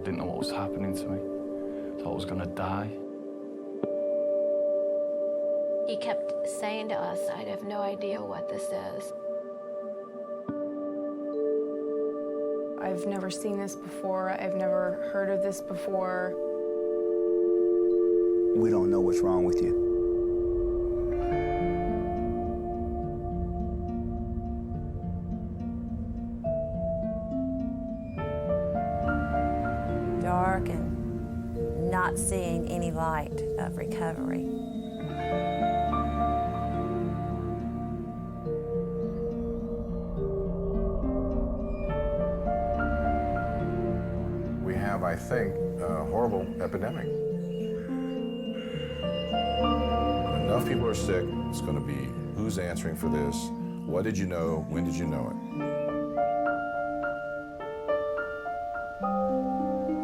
didn't know what was happening to me. Thought I was gonna die. He kept saying to us, I have no idea what this is. I've never seen this before. I've never heard of this before. We don't know what's wrong with you. Dark and not seeing any light of recovery. We have, I think, a horrible epidemic. Enough people are sick, it's going to be who's answering for this, what did you know, when did you know it?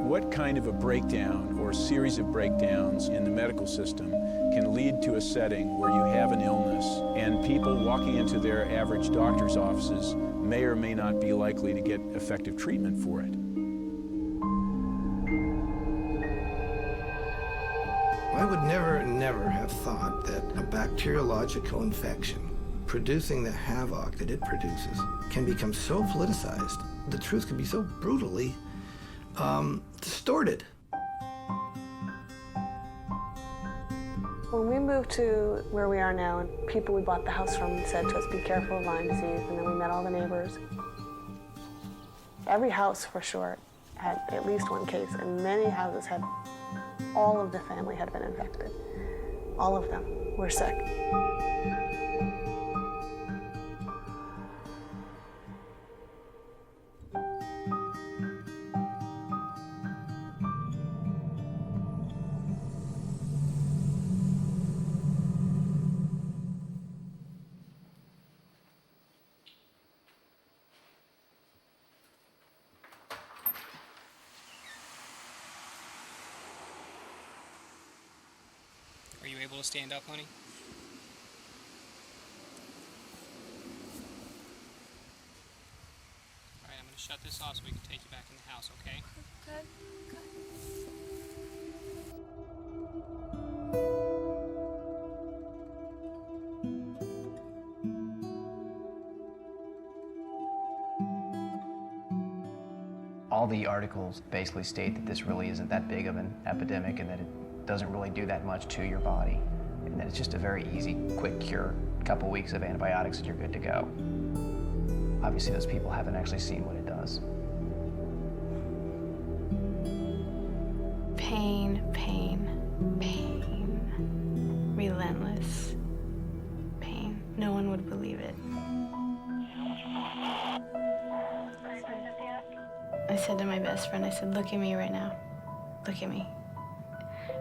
What kind of a breakdown or series of breakdowns in the medical system can lead to a setting where you have an illness and people walking into their average doctor's offices may or may not be likely to get effective treatment for it? I would never have thought that a bacteriological infection producing the havoc that it produces can become so politicized. The truth can be so brutally distorted. When we moved to where we are now, and people we bought the house from said to us, be careful of Lyme disease, and then we met all the neighbors. Every house, for sure, had at least one case, and many houses had, all of the family had been infected. All of them were sick. Are you able to stand up, honey? All right, I'm going to shut this off so we can take you back in the house, okay? Good, All the articles basically state that this really isn't that big of an epidemic and that it doesn't really do that much to your body, and that it's just a very easy, quick cure. A couple weeks of antibiotics and you're good to go. Obviously, those people haven't actually seen what it does. Pain, pain, pain. Relentless pain. No one would believe it. I said to my best friend, I said, look at me right now. Look at me.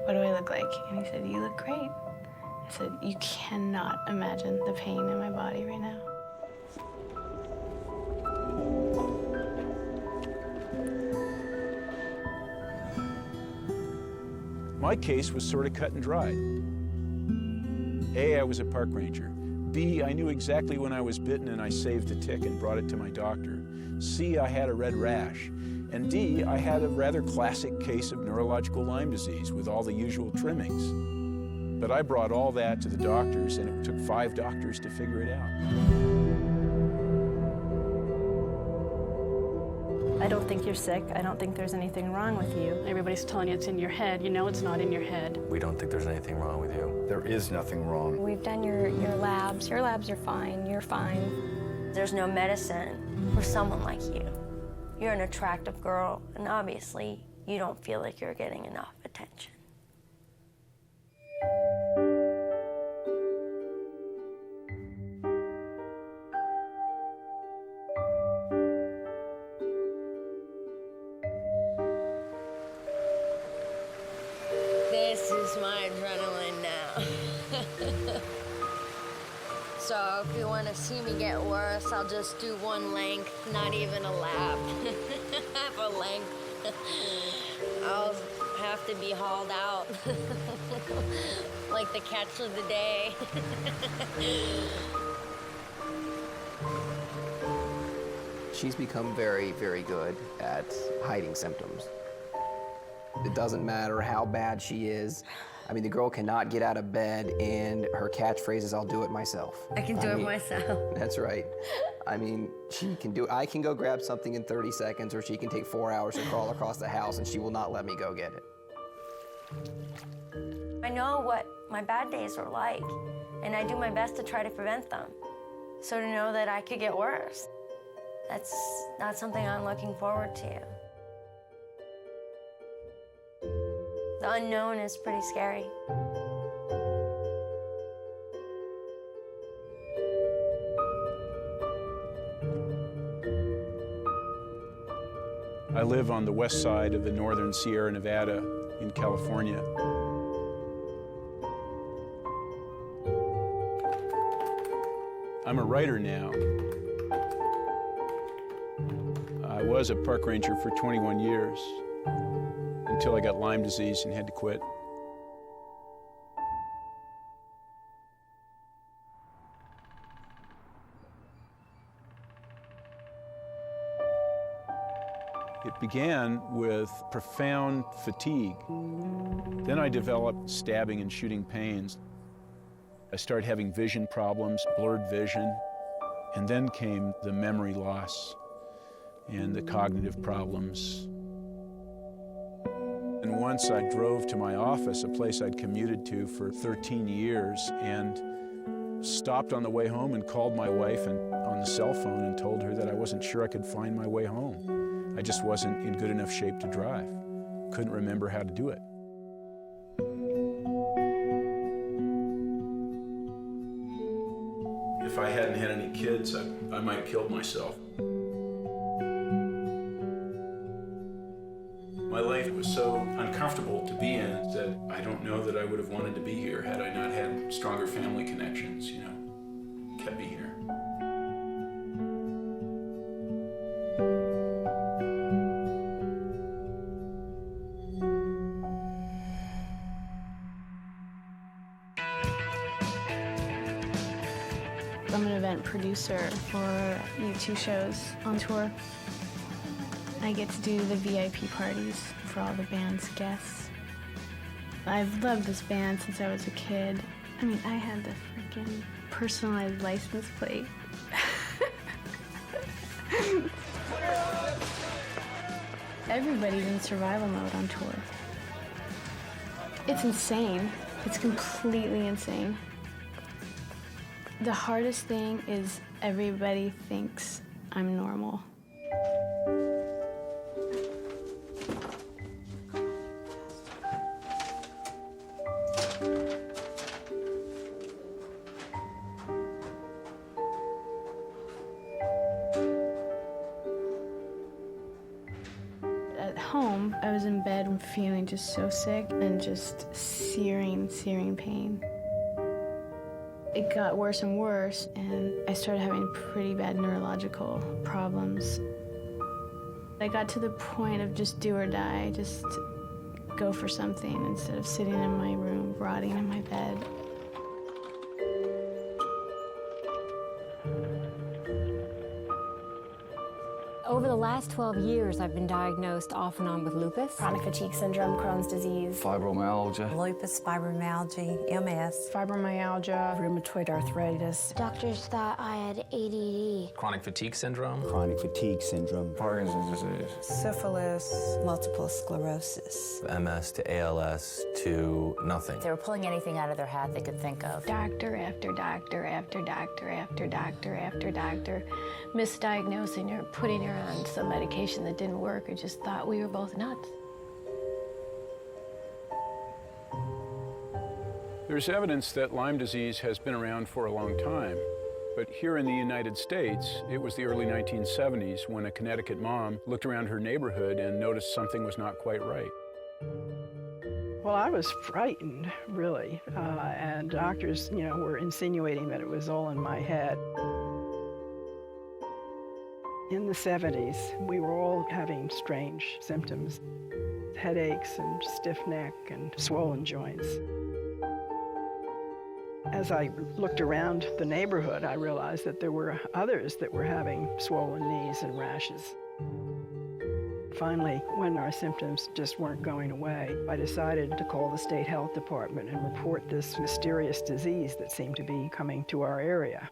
What do I look like? And he said, you look great. I said, you cannot imagine the pain in my body right now. My case was sort of cut and dried. A, I was a park ranger. B, I knew exactly when I was bitten and I saved the tick and brought it to my doctor. C, I had a red rash. And D, I had a rather classic case of neurological Lyme disease with all the usual trimmings. But I brought all that to the doctors, and it took 5 doctors to figure it out. I don't think you're sick. I don't think there's anything wrong with you. Everybody's telling you it's in your head. You know it's not in your head. We don't think there's anything wrong with you. There is nothing wrong. We've done your labs. Your labs are fine. You're fine. There's no medicine for someone like you. You're an attractive girl, and obviously, you don't feel like you're getting enough attention. This is my adrenaline now. So if you want to see me get worse, I'll just do one length, not even a lap. Half a length. I'll have to be hauled out. Like the catch of the day. She's become very, very good at hiding symptoms. It doesn't matter how bad she is. I mean, the girl cannot get out of bed, and her catchphrase is, "I'll do it myself." I can do it myself. That's right. I mean, she can do it. I can go grab something in 30 seconds, or she can take 4 hours to crawl across the house, and she will not let me go get it. I know what my bad days are like, and I do my best to try to prevent them. So to know that I could get worse, that's not something I'm looking forward to. The unknown is pretty scary. I live on the west side of the northern Sierra Nevada in California. I'm a writer now. I was a park ranger for 21 years until I got Lyme disease and had to quit. It began with profound fatigue. Then I developed stabbing and shooting pains. I started having vision problems, blurred vision, and then came the memory loss and the cognitive problems. And once I drove to my office, a place I'd commuted to for 13 years, and stopped on the way home and called my wife on the cell phone and told her that I wasn't sure I could find my way home. I just wasn't in good enough shape to drive. Couldn't remember how to do it. If I hadn't had any kids, I might have killed myself. My life was so uncomfortable to be in that I don't know that I would have wanted to be here had I not had stronger family connections, you know, kept me here. I'm an event producer for U2 shows on tour. I get to do the VIP parties for all the band's guests. I've loved this band since I was a kid. I mean, I had the freaking personalized license plate. Everybody's in survival mode on tour. It's insane. It's completely insane. The hardest thing is everybody thinks I'm normal. At home, I was in bed and feeling just so sick and just searing pain. It got worse and worse, and I started having pretty bad neurological problems. I got to the point of just do or die, just go for something instead of sitting in my room, rotting in my bed. Over the last 12 years, I've been diagnosed off and on with lupus, Chronic fatigue syndrome, Crohn's disease, Fibromyalgia. Lupus, fibromyalgia, MS, fibromyalgia, rheumatoid arthritis. Doctors thought I had ADD. Chronic fatigue syndrome. Chronic fatigue syndrome. Parkinson's disease. syphilis, multiple sclerosis. MS to ALS to nothing. They were pulling anything out of their hat they could think of. Doctor after doctor after doctor after doctor after doctor, misdiagnosing her, putting her on some medication that didn't work, or just thought we were both nuts. There's evidence that Lyme disease has been around for a long time, but here in the United States, it was the early 1970s when a Connecticut mom looked around her neighborhood and noticed something was not quite right. Well, I was frightened, really, and doctors, were insinuating that it was all in my head. In the 70s, we were all having strange symptoms, headaches and stiff neck and swollen joints. As I looked around the neighborhood, I realized that there were others that were having swollen knees and rashes. Finally, when our symptoms just weren't going away, I decided to call the state health department and report this mysterious disease that seemed to be coming to our area.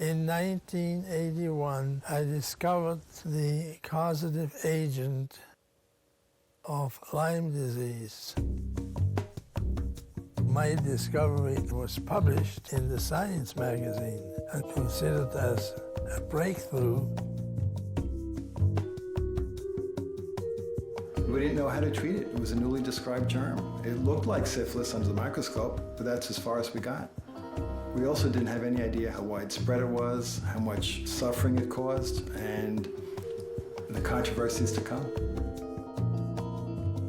In 1981, I discovered the causative agent of Lyme disease. My discovery was published in the Science magazine and considered as a breakthrough. We didn't know how to treat it. It was a newly described germ. It looked like syphilis under the microscope, but that's as far as we got. We also didn't have any idea how widespread it was, how much suffering it caused, and the controversies to come.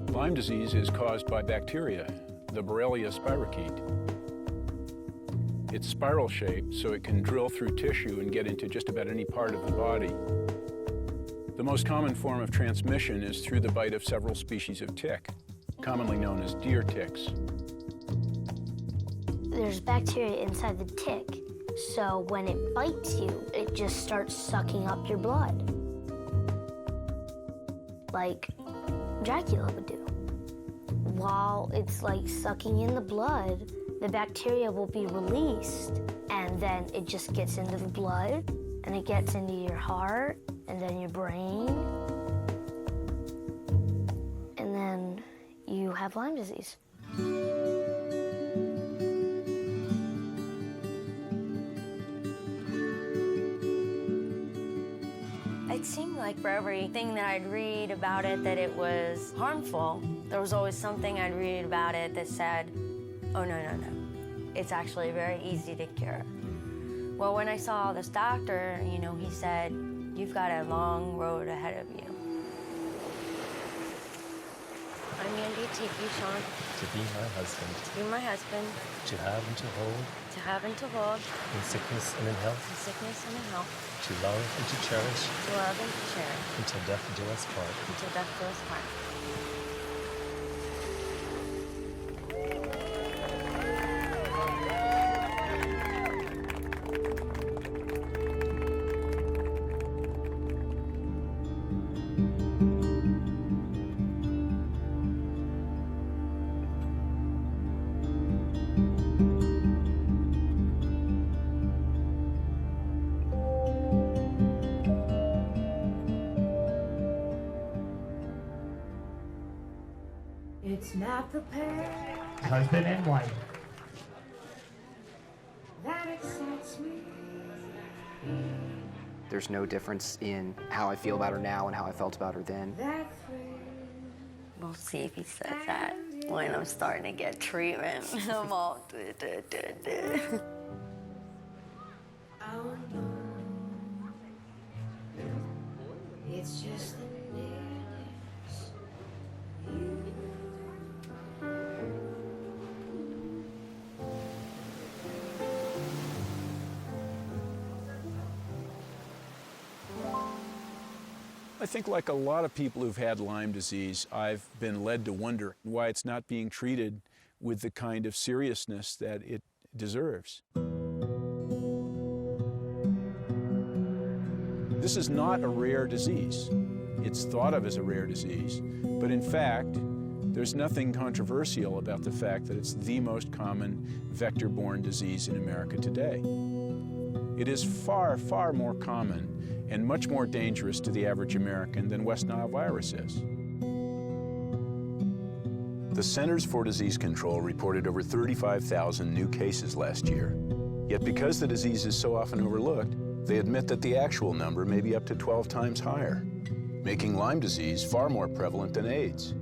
Lyme disease is caused by bacteria, the Borrelioz spirochete. It's spiral-shaped, so it can drill through tissue and get into just about any part of the body. The most common form of transmission is through the bite of several species of tick, commonly known as deer ticks. There's bacteria inside the tick, so when it bites you, it just starts sucking up your blood, like Dracula would do. While it's like sucking in the blood, the bacteria will be released, and then it just gets into the blood, and it gets into your heart, and then your brain, and then you have Lyme disease. It seemed like for everything that I'd read about it that it was harmful, there was always something I'd read about it that said, oh, no, no, no. It's actually very easy to cure. Well, when I saw this doctor, you know, he said, you've got a long road ahead of you. I'm Andy, to you, Sean. To be my husband. To be my husband. To have and to hold. To have and to hold. In sickness and in health. In sickness and in health. To love and to cherish. To love and to cherish. Until death do us part. Until death do us part. It's not prepared. Husband and wife. That excites me. There's no difference in how I feel about her now and how I felt about her then. We'll see if he says that when I'm starting to get treatment. I'm all It's just the nearness. I think like a lot of people who've had Lyme disease, I've been led to wonder why it's not being treated with the kind of seriousness that it deserves. This is not a rare disease. It's thought of as a rare disease, but in fact, there's nothing controversial about the fact that it's the most common vector-borne disease in America today. It is far, far more common and much more dangerous to the average American than West Nile virus is. The Centers for Disease Control reported over 35,000 new cases last year. Yet because the disease is so often overlooked, they admit that the actual number may be up to 12 times higher, making Lyme disease far more prevalent than AIDS.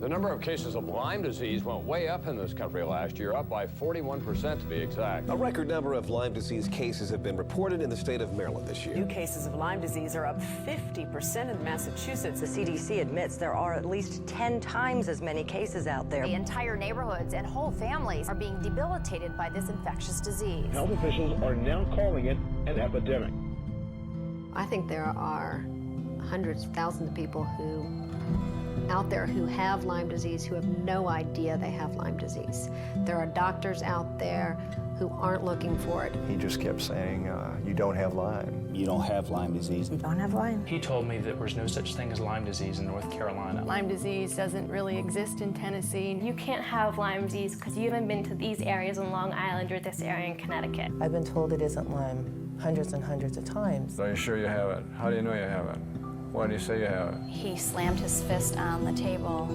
The number of cases of Lyme disease went way up in this country last year, up by 41% to be exact. A record number of Lyme disease cases have been reported in the state of Maryland this year. New cases of Lyme disease are up 50% in Massachusetts. The CDC admits there are at least 10 times as many cases out there. The entire neighborhoods and whole families are being debilitated by this infectious disease. Health officials are now calling it an epidemic. I think there are hundreds of thousands of people out there who have Lyme disease who have no idea they have Lyme disease. There are doctors out there who aren't looking for it. He just kept saying, you don't have Lyme. You don't have Lyme disease. You don't have Lyme. He told me that there was no such thing as Lyme disease in North Carolina. Lyme disease doesn't really exist in Tennessee. You can't have Lyme disease because you haven't been to these areas on Long Island or this area in Connecticut. I've been told it isn't Lyme hundreds and hundreds of times. Are you sure you have it? How do you know you have it? Why do you say you have it? He slammed his fist on the table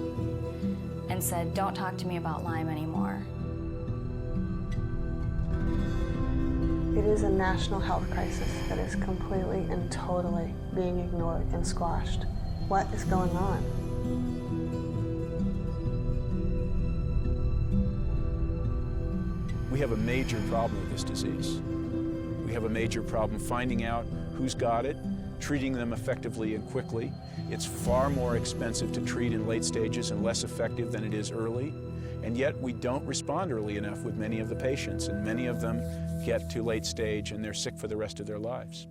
and said, "Don't talk to me about Lyme anymore." It is a national health crisis that is completely and totally being ignored and squashed. What is going on? We have a major problem with this disease. We have a major problem finding out who's got it, treating them effectively and quickly. It's far more expensive to treat in late stages and less effective than it is early. And yet we don't respond early enough with many of the patients, and many of them get to late stage and they're sick for the rest of their lives.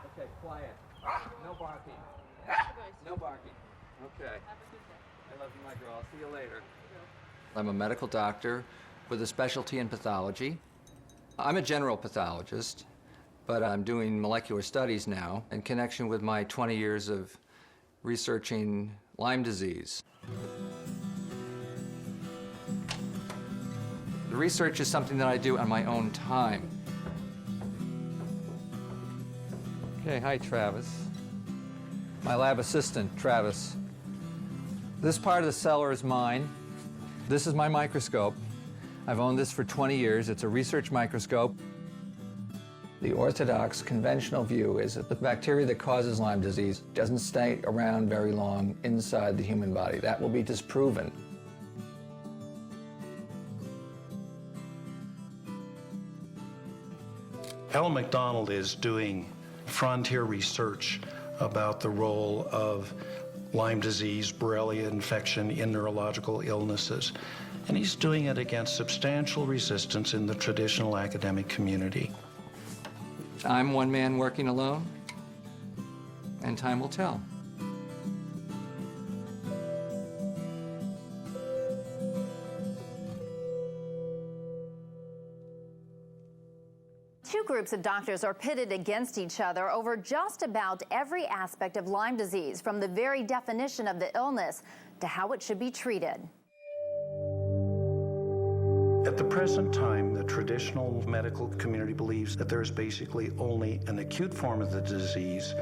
Okay, quiet. No barking. No barking. Okay. I love you, my girl. I'll see you later. I'm a medical doctor with a specialty in pathology. I'm a general pathologist, but I'm doing molecular studies now in connection with my 20 years of researching Lyme disease. The research is something that I do on my own time. Okay, hi, Travis. My lab assistant, Travis. This part of the cellar is mine. This is my microscope. I've owned this for 20 years. It's a research microscope. The orthodox, conventional view is that the bacteria that causes Lyme disease doesn't stay around very long inside the human body. That will be disproven. Ellen McDonald is doing frontier research about the role of Lyme disease, Borrelia infection in neurological illnesses. And he's doing it against substantial resistance in the traditional academic community. I'm one man working alone, and time will tell. Two groups of doctors are pitted against each other over just about every aspect of Lyme disease, from the very definition of the illness to how it should be treated. At the present time, the traditional medical community believes that there is basically only an acute form of the disease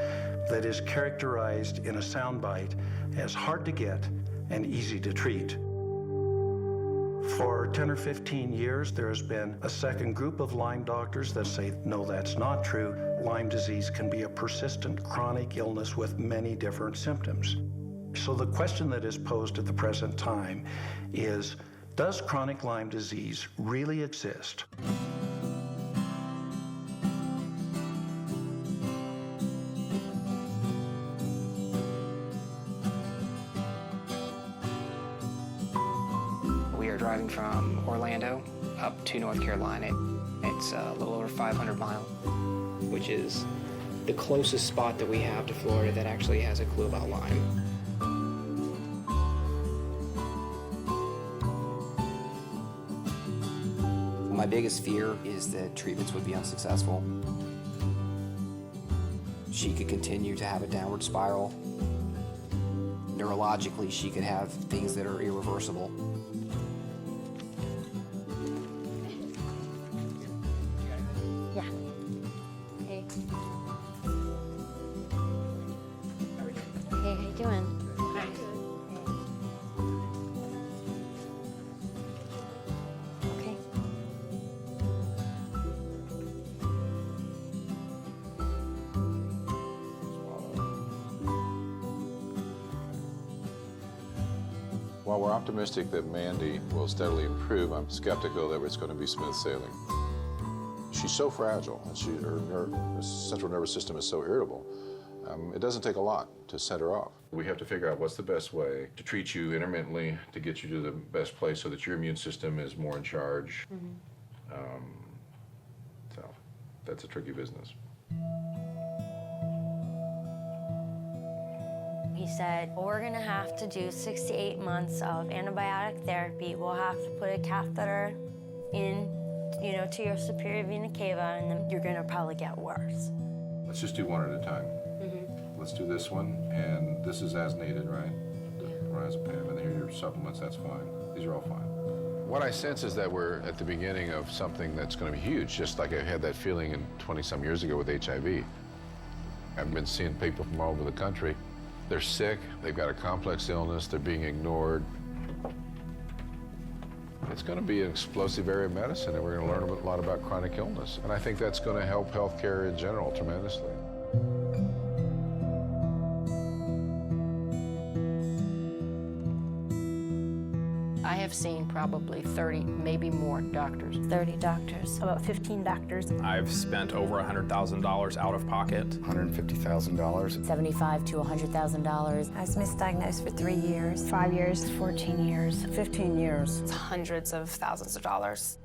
that is characterized in a soundbite as hard to get and easy to treat. For 10 or 15 years, there has been a second group of Lyme doctors that say, no, that's not true. Lyme disease can be a persistent chronic illness with many different symptoms. So the question that is posed at the present time is, does chronic Lyme disease really exist? We are driving from Orlando up to North Carolina. It's a little over 500 miles, which is the closest spot that we have to Florida that actually has a clue about Lyme. My biggest fear is that treatments would be unsuccessful. She could continue to have a downward spiral. Neurologically, she could have things that are irreversible. Yeah. Hey. Hey, how you doing? While we're optimistic that Mandy will steadily improve, I'm skeptical that it's going to be smooth sailing. She's so fragile, and her central nervous system is so irritable It doesn't take a lot to set her off. We have to figure out what's the best way to treat you intermittently, to get you to the best place so that your immune system is more in charge. So that's a tricky business. He said, we're gonna have to do 6 to 8 months of antibiotic therapy. We'll have to put a catheter in, to your superior vena cava, and then you're gonna probably get worse. Let's just do one at a time. Let's do this one, and this is as needed, right? Diazepam, and here are your supplements, that's fine. These are all fine. What I sense is that we're at the beginning of something that's going to be huge, just like I had that feeling in 20-some years ago with HIV. I've been seeing people from all over the country. They're sick, they've got a complex illness, they're being ignored. It's going to be an explosive area of medicine, and we're going to learn a lot about chronic illness. And I think that's going to help healthcare in general tremendously. I have seen probably 30, maybe more doctors. 30 doctors, about 15 doctors. I've spent over $100,000 out of pocket. $150,000. $75,000 to $100,000. I was misdiagnosed for 3 years. 5 years, 14 years. 15 years. It's hundreds of thousands of dollars.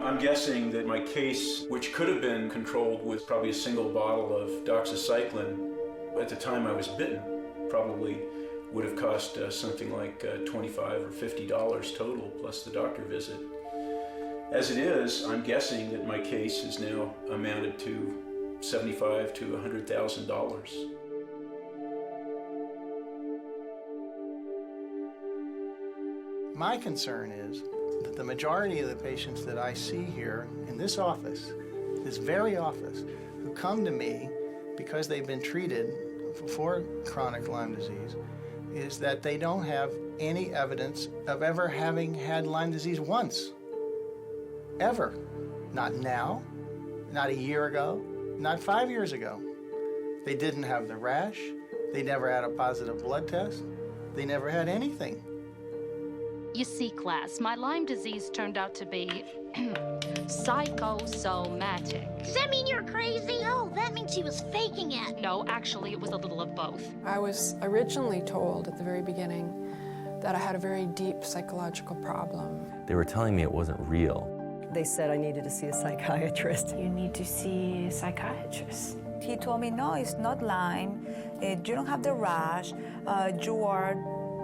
I'm guessing that my case, which could have been controlled with probably a single bottle of doxycycline, at the time I was bitten, probably would have cost something like $25 or $50 total, plus the doctor visit. As it is, I'm guessing that my case is now amounted to $75,000 to $100,000. My concern is that the majority of the patients that I see here in this office, this very office, who come to me because they've been treated for chronic Lyme disease, is that they don't have any evidence of ever having had Lyme disease once. Ever. Not now, not a year ago, not 5 years ago. They didn't have the rash, they never had a positive blood test, they never had anything. You see, class, my Lyme disease turned out to be psychosomatic. Does that mean you're crazy? No, that means she was faking it. No, actually, it was a little of both. I was originally told at the very beginning that I had a very deep psychological problem. They were telling me it wasn't real. They said I needed to see a psychiatrist. You need to see a psychiatrist. He told me, no, it's not Lyme. You don't have the rash. You are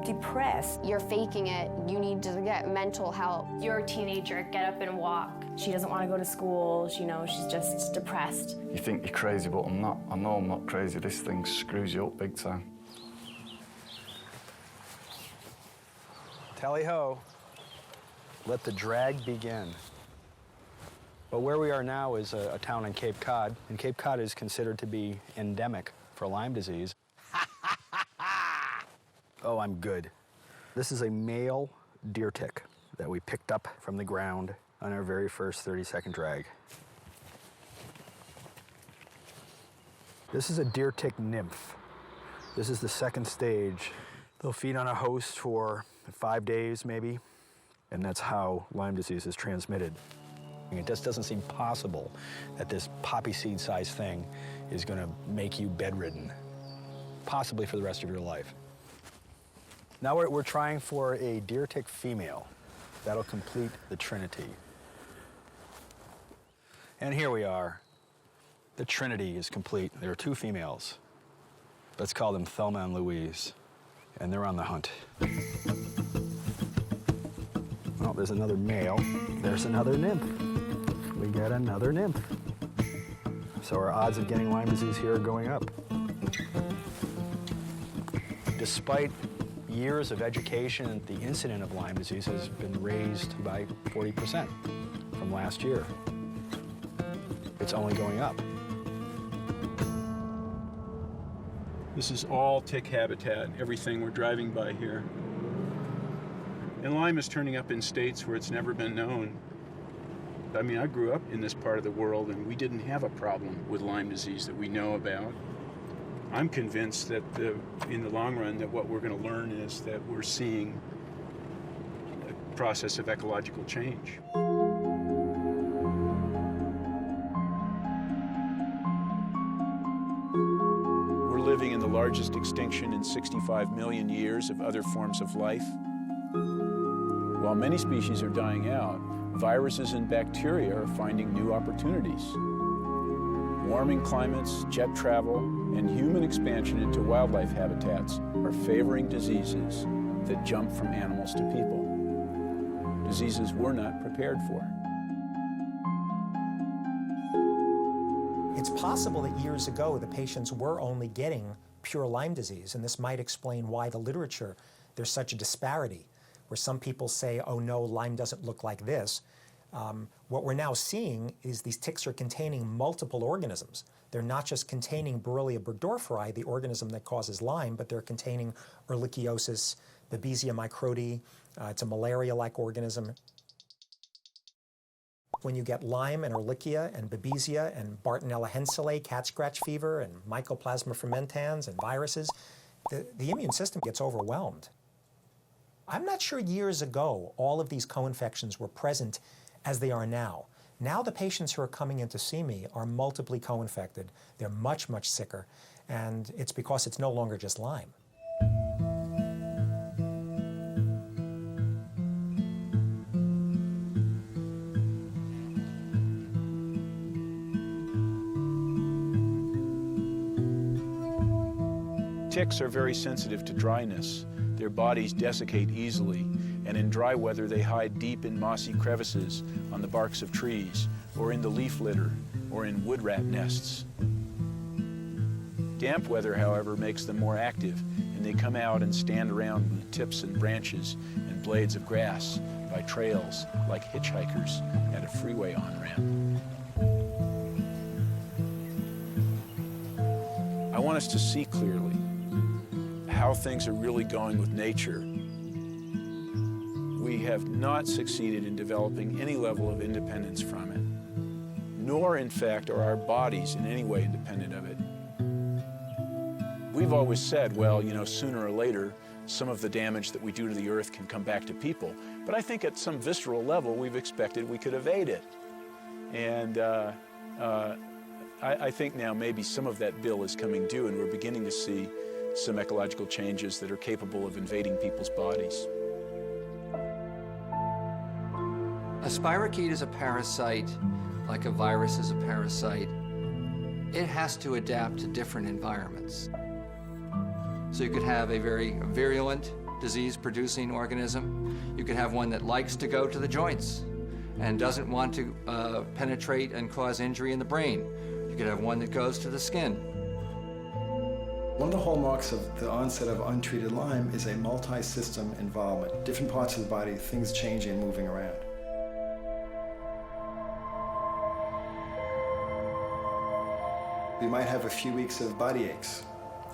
depressed. You're faking it. You need to get mental help. You're a teenager. Get up and walk. She doesn't want to go to school. She's just depressed. You think you're crazy, but I'm not. I know I'm not crazy. This thing screws you up big time. Tally-ho. Let the drag begin. But where we are now is a town in Cape Cod, and Cape Cod is considered to be endemic for Lyme disease. Oh, I'm good. This is a male deer tick that we picked up from the ground on our very first 30-second drag. This is a deer tick nymph. This is the second stage. They'll feed on a host for 5 days, maybe, and that's how Lyme disease is transmitted. It just doesn't seem possible that this poppy seed-sized thing is going to make you bedridden, possibly for the rest of your life. Now we're trying for a deer tick female. That'll complete the trinity. And here we are. The trinity is complete. There are 2 females. Let's call them Thelma and Louise. And they're on the hunt. Oh, there's another male. There's another nymph. We get another nymph. So our odds of getting Lyme disease here are going up. Despite years of education, the incidence of Lyme disease has been raised by 40% from last year. It's only going up. This is all tick habitat, everything we're driving by here. And Lyme is turning up in states where it's never been known. I mean, I grew up in this part of the world and we didn't have a problem with Lyme disease that we know about. I'm convinced that in the long run that what we're going to learn is that we're seeing process of ecological change. We're living in the largest extinction in 65 million years of other forms of life. While many species are dying out, viruses and bacteria are finding new opportunities. Warming climates, jet travel, and human expansion into wildlife habitats are favoring diseases that jump from animals to people. Diseases we're not prepared for. It's possible that years ago the patients were only getting pure Lyme disease, and this might explain why the literature, there's such a disparity, where some people say, oh no, Lyme doesn't look like this. What we're now seeing is these ticks are containing multiple organisms. They're not just containing Borrelia burgdorferi, the organism that causes Lyme, but they're containing Ehrlichiosis, Babesia microti. It's a malaria-like organism. When you get Lyme and Ehrlichia and Babesia and Bartonella henselae, cat scratch fever, and Mycoplasma fermentans and viruses, the immune system gets overwhelmed. I'm not sure years ago all of these co-infections were present as they are now. Now the patients who are coming in to see me are multiply co-infected. They're much, much sicker, and it's because it's no longer just Lyme. Ticks are very sensitive to dryness. Their bodies desiccate easily, and in dry weather they hide deep in mossy crevices on the barks of trees, or in the leaf litter, or in wood rat nests. Damp weather, however, makes them more active, and they come out and stand around on the tips and branches and blades of grass by trails like hitchhikers at a freeway on-ramp. I want us to see clearly how things are really going with nature. We have not succeeded in developing any level of independence from it, nor in fact are our bodies in any way independent of it. We've always said, well, you know, sooner or later, some of the damage that we do to the earth can come back to people. But I think at some visceral level, we've expected we could evade it. And I think now maybe some of that bill is coming due, and we're beginning to see some ecological changes that are capable of invading people's bodies. A spirochete is a parasite, like a virus is a parasite. It has to adapt to different environments. So you could have a very virulent disease-producing organism. You could have one that likes to go to the joints and doesn't want to penetrate and cause injury in the brain. You could have one that goes to the skin. One of the hallmarks of the onset of untreated Lyme is a multi-system involvement. Different parts of the body, things changing and moving around. You might have a few weeks of body aches,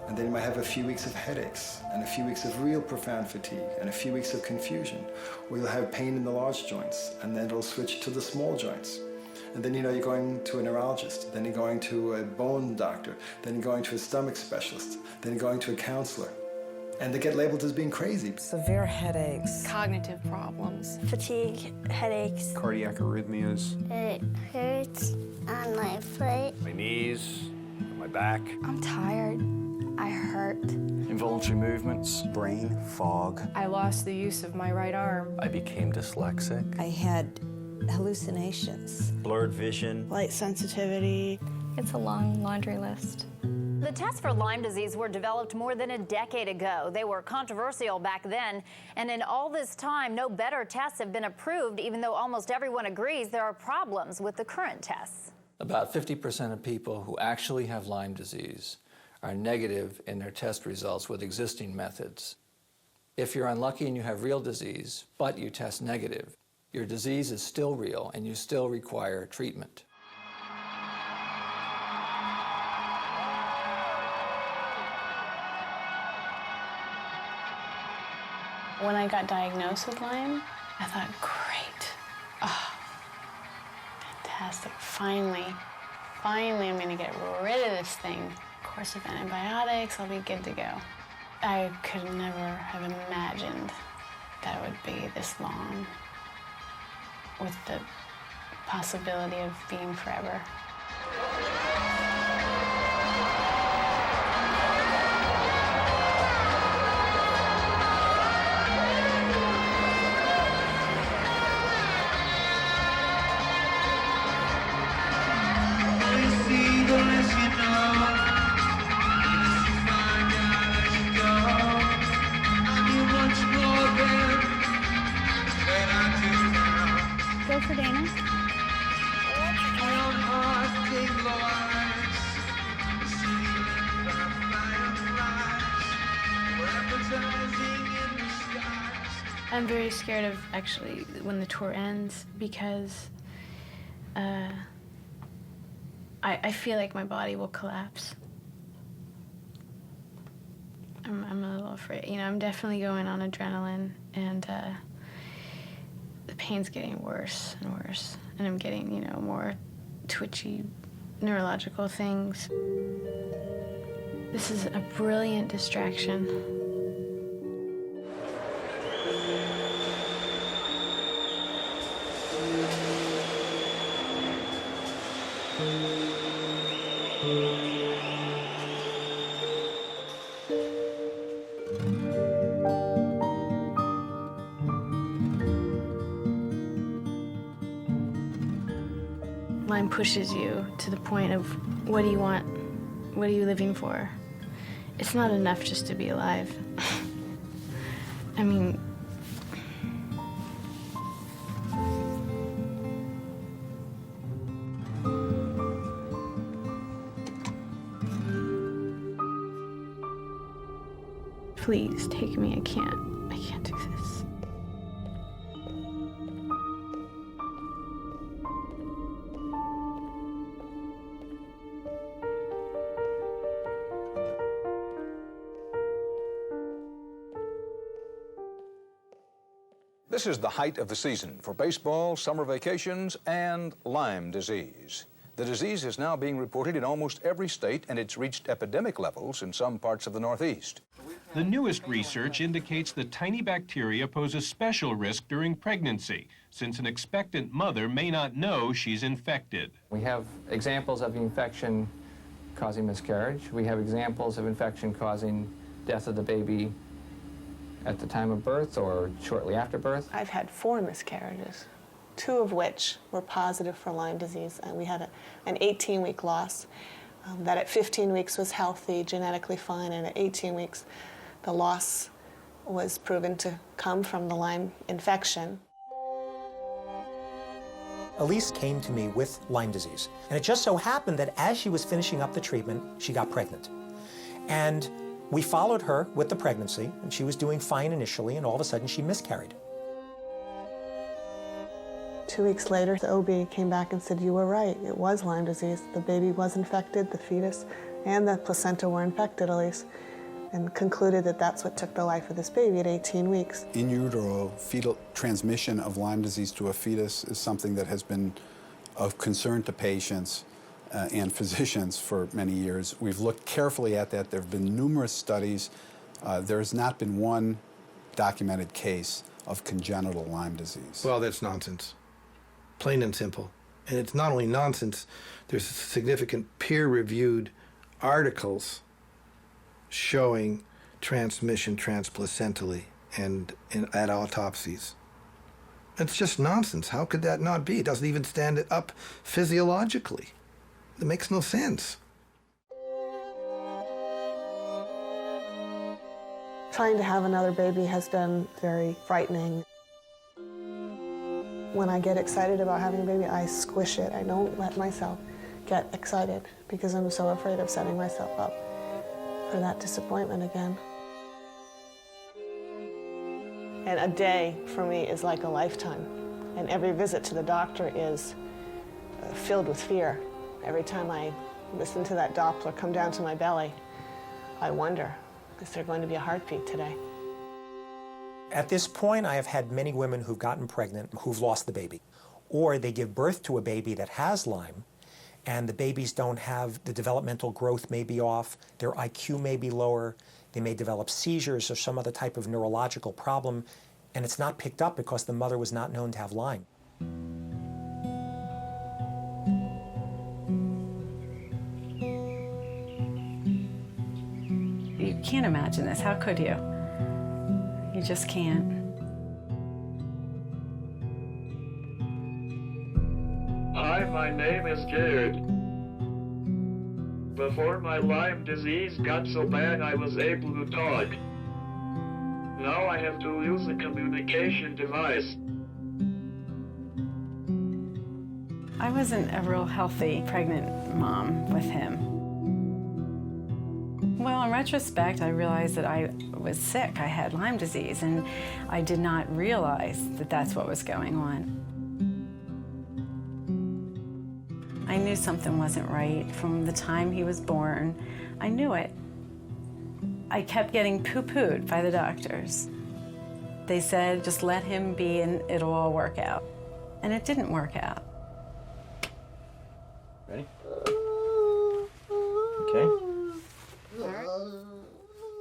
and then you might have a few weeks of headaches, and a few weeks of real profound fatigue, and a few weeks of confusion. Or you'll have pain in the large joints, and then it'll switch to the small joints. And then, you know, you're going to a neurologist, then you're going to a bone doctor, then you're going to a stomach specialist, then you're going to a counselor. And they get labeled as being crazy. Severe headaches. Cognitive problems. Fatigue, headaches. Cardiac arrhythmias. It hurts on my foot. My knees, my back. I'm tired. I hurt. Involuntary movements. Brain fog. I lost the use of my right arm. I became dyslexic. I had hallucinations. Blurred vision. Light sensitivity. It's a long laundry list. The tests for Lyme disease were developed more than a decade ago. They were controversial back then, and in all this time, no better tests have been approved, even though almost everyone agrees there are problems with the current tests. About 50% of people who actually have Lyme disease are negative in their test results with existing methods. If you're unlucky and you have real disease, but you test negative, your disease is still real and you still require treatment. When I got diagnosed with Lyme, I thought, great. Oh, fantastic. Finally I'm gonna get rid of this thing. Course of antibiotics, I'll be good to go. I could never have imagined that it would be this long, with the possibility of being forever. Go for Dana. I'm very scared of actually when the tour ends because I feel like my body will collapse. I'm a little afraid. You know, I'm definitely going on adrenaline, and the pain's getting worse and worse, and I'm getting, you know, more twitchy neurological things. This is a brilliant distraction. Lyme pushes you to the point of, what do you want? What are you living for? It's not enough just to be alive. I mean, please take me. I can't do this. This is the height of the season for baseball, summer vacations, and Lyme disease. The disease is now being reported in almost every state, and it's reached epidemic levels in some parts of the Northeast. The newest research indicates that tiny bacteria pose a special risk during pregnancy, since an expectant mother may not know she's infected. We have examples of infection causing miscarriage. We have examples of infection causing death of the baby at the time of birth or shortly after birth. I've had 4 miscarriages, 2 of which were positive for Lyme disease, and we had an 18-week loss that at 15 weeks was healthy, genetically fine, and at 18 weeks the loss was proven to come from the Lyme infection. Elise came to me with Lyme disease, and it just so happened that as she was finishing up the treatment, she got pregnant. And we followed her with the pregnancy, and she was doing fine initially, and all of a sudden she miscarried. 2 weeks later, the OB came back and said, you were right, it was Lyme disease. The baby was infected, the fetus and the placenta were infected, Elise, and concluded that that's what took the life of this baby at 18 weeks. In utero fetal transmission of Lyme disease to a fetus is something that has been of concern to patients and physicians for many years. We've looked carefully at that. There have been numerous studies. There has not been one documented case of congenital Lyme disease. Well, that's nonsense, plain and simple. And it's not only nonsense, there's significant peer-reviewed articles showing transmission transplacentally and at autopsies. It's just nonsense. How could that not be? It doesn't even stand up physiologically. It makes no sense. Trying to have another baby has been very frightening. When I get excited about having a baby, I squish it. I don't let myself get excited because I'm so afraid of setting myself up for that disappointment again. And a day for me is like a lifetime. And every visit to the doctor is filled with fear. Every time I listen to that Doppler come down to my belly, I wonder, is there going to be a heartbeat today? At this point, I have had many women who've gotten pregnant who've lost the baby. Or they give birth to a baby that has Lyme, and the babies don't have, the developmental growth may be off, their IQ may be lower, they may develop seizures or some other type of neurological problem, And it's not picked up because the mother was not known to have Lyme. You can't imagine this. How could you? You just can't. Hi, my name is Jared. Before my Lyme disease got so bad, I was able to talk. Now I have to use a communication device. I wasn't a real healthy pregnant mom with him. Well, in retrospect, I realized that I was sick. I had Lyme disease, and I did not realize that that's what was going on. I knew something wasn't right from the time he was born. I knew it. I kept getting poo-pooed by the doctors. They said, just let him be and it'll all work out. And it didn't work out. Ready? Okay.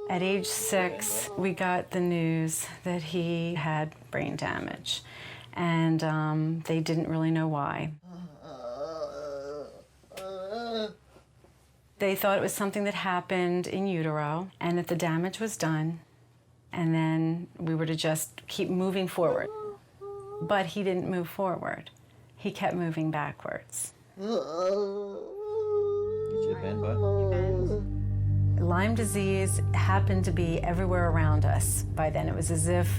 At age 6, we got the news that he had brain damage, and they didn't really know why. They thought it was something that happened in utero and that the damage was done, and then we were to just keep moving forward. But he didn't move forward. He kept moving backwards. Get your bend, bud. Lyme disease happened to be everywhere around us by then. It was as if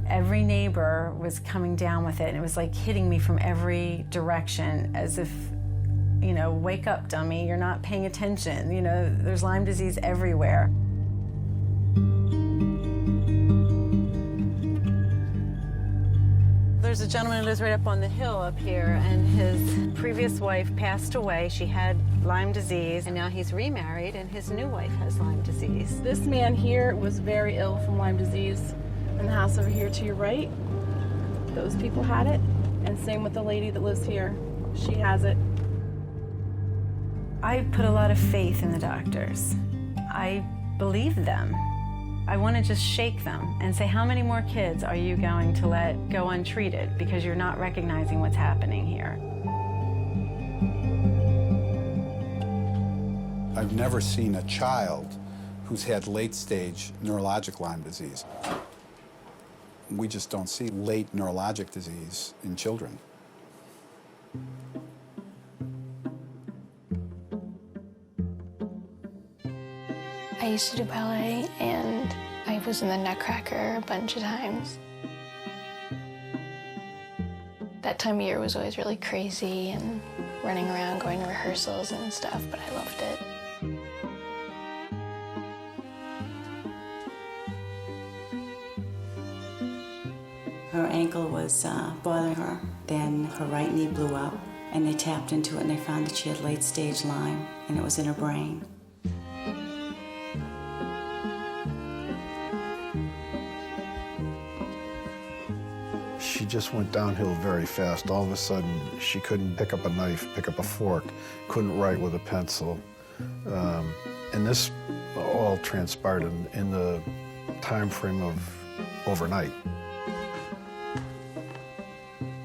every neighbor was coming down with it, and it was like hitting me from every direction, as if, you know, wake up, dummy, you're not paying attention. You know, there's Lyme disease everywhere. There's a gentleman who lives right up on the hill up here, and his previous wife passed away. She had Lyme disease, and now he's remarried, and his new wife has Lyme disease. This man here was very ill from Lyme disease. And the house over here to your right, those people had it. And same with the lady that lives here. She has it. I put a lot of faith in the doctors. I believed them. I want to just shake them and say, how many more kids are you going to let go untreated because you're not recognizing what's happening here? I've never seen a child who's had late-stage neurologic Lyme disease. We just don't see late neurologic disease in children. I used to do ballet, and I was in the Nutcracker a bunch of times. That time of year was always really crazy and running around, going to rehearsals and stuff, but I loved it. Her ankle was bothering her. Then her right knee blew up, and they tapped into it, and they found that she had late-stage Lyme, and it was in her brain. She just went downhill very fast. All of a sudden, she couldn't pick up a knife, pick up a fork, couldn't write with a pencil. And this all transpired in the time frame of overnight.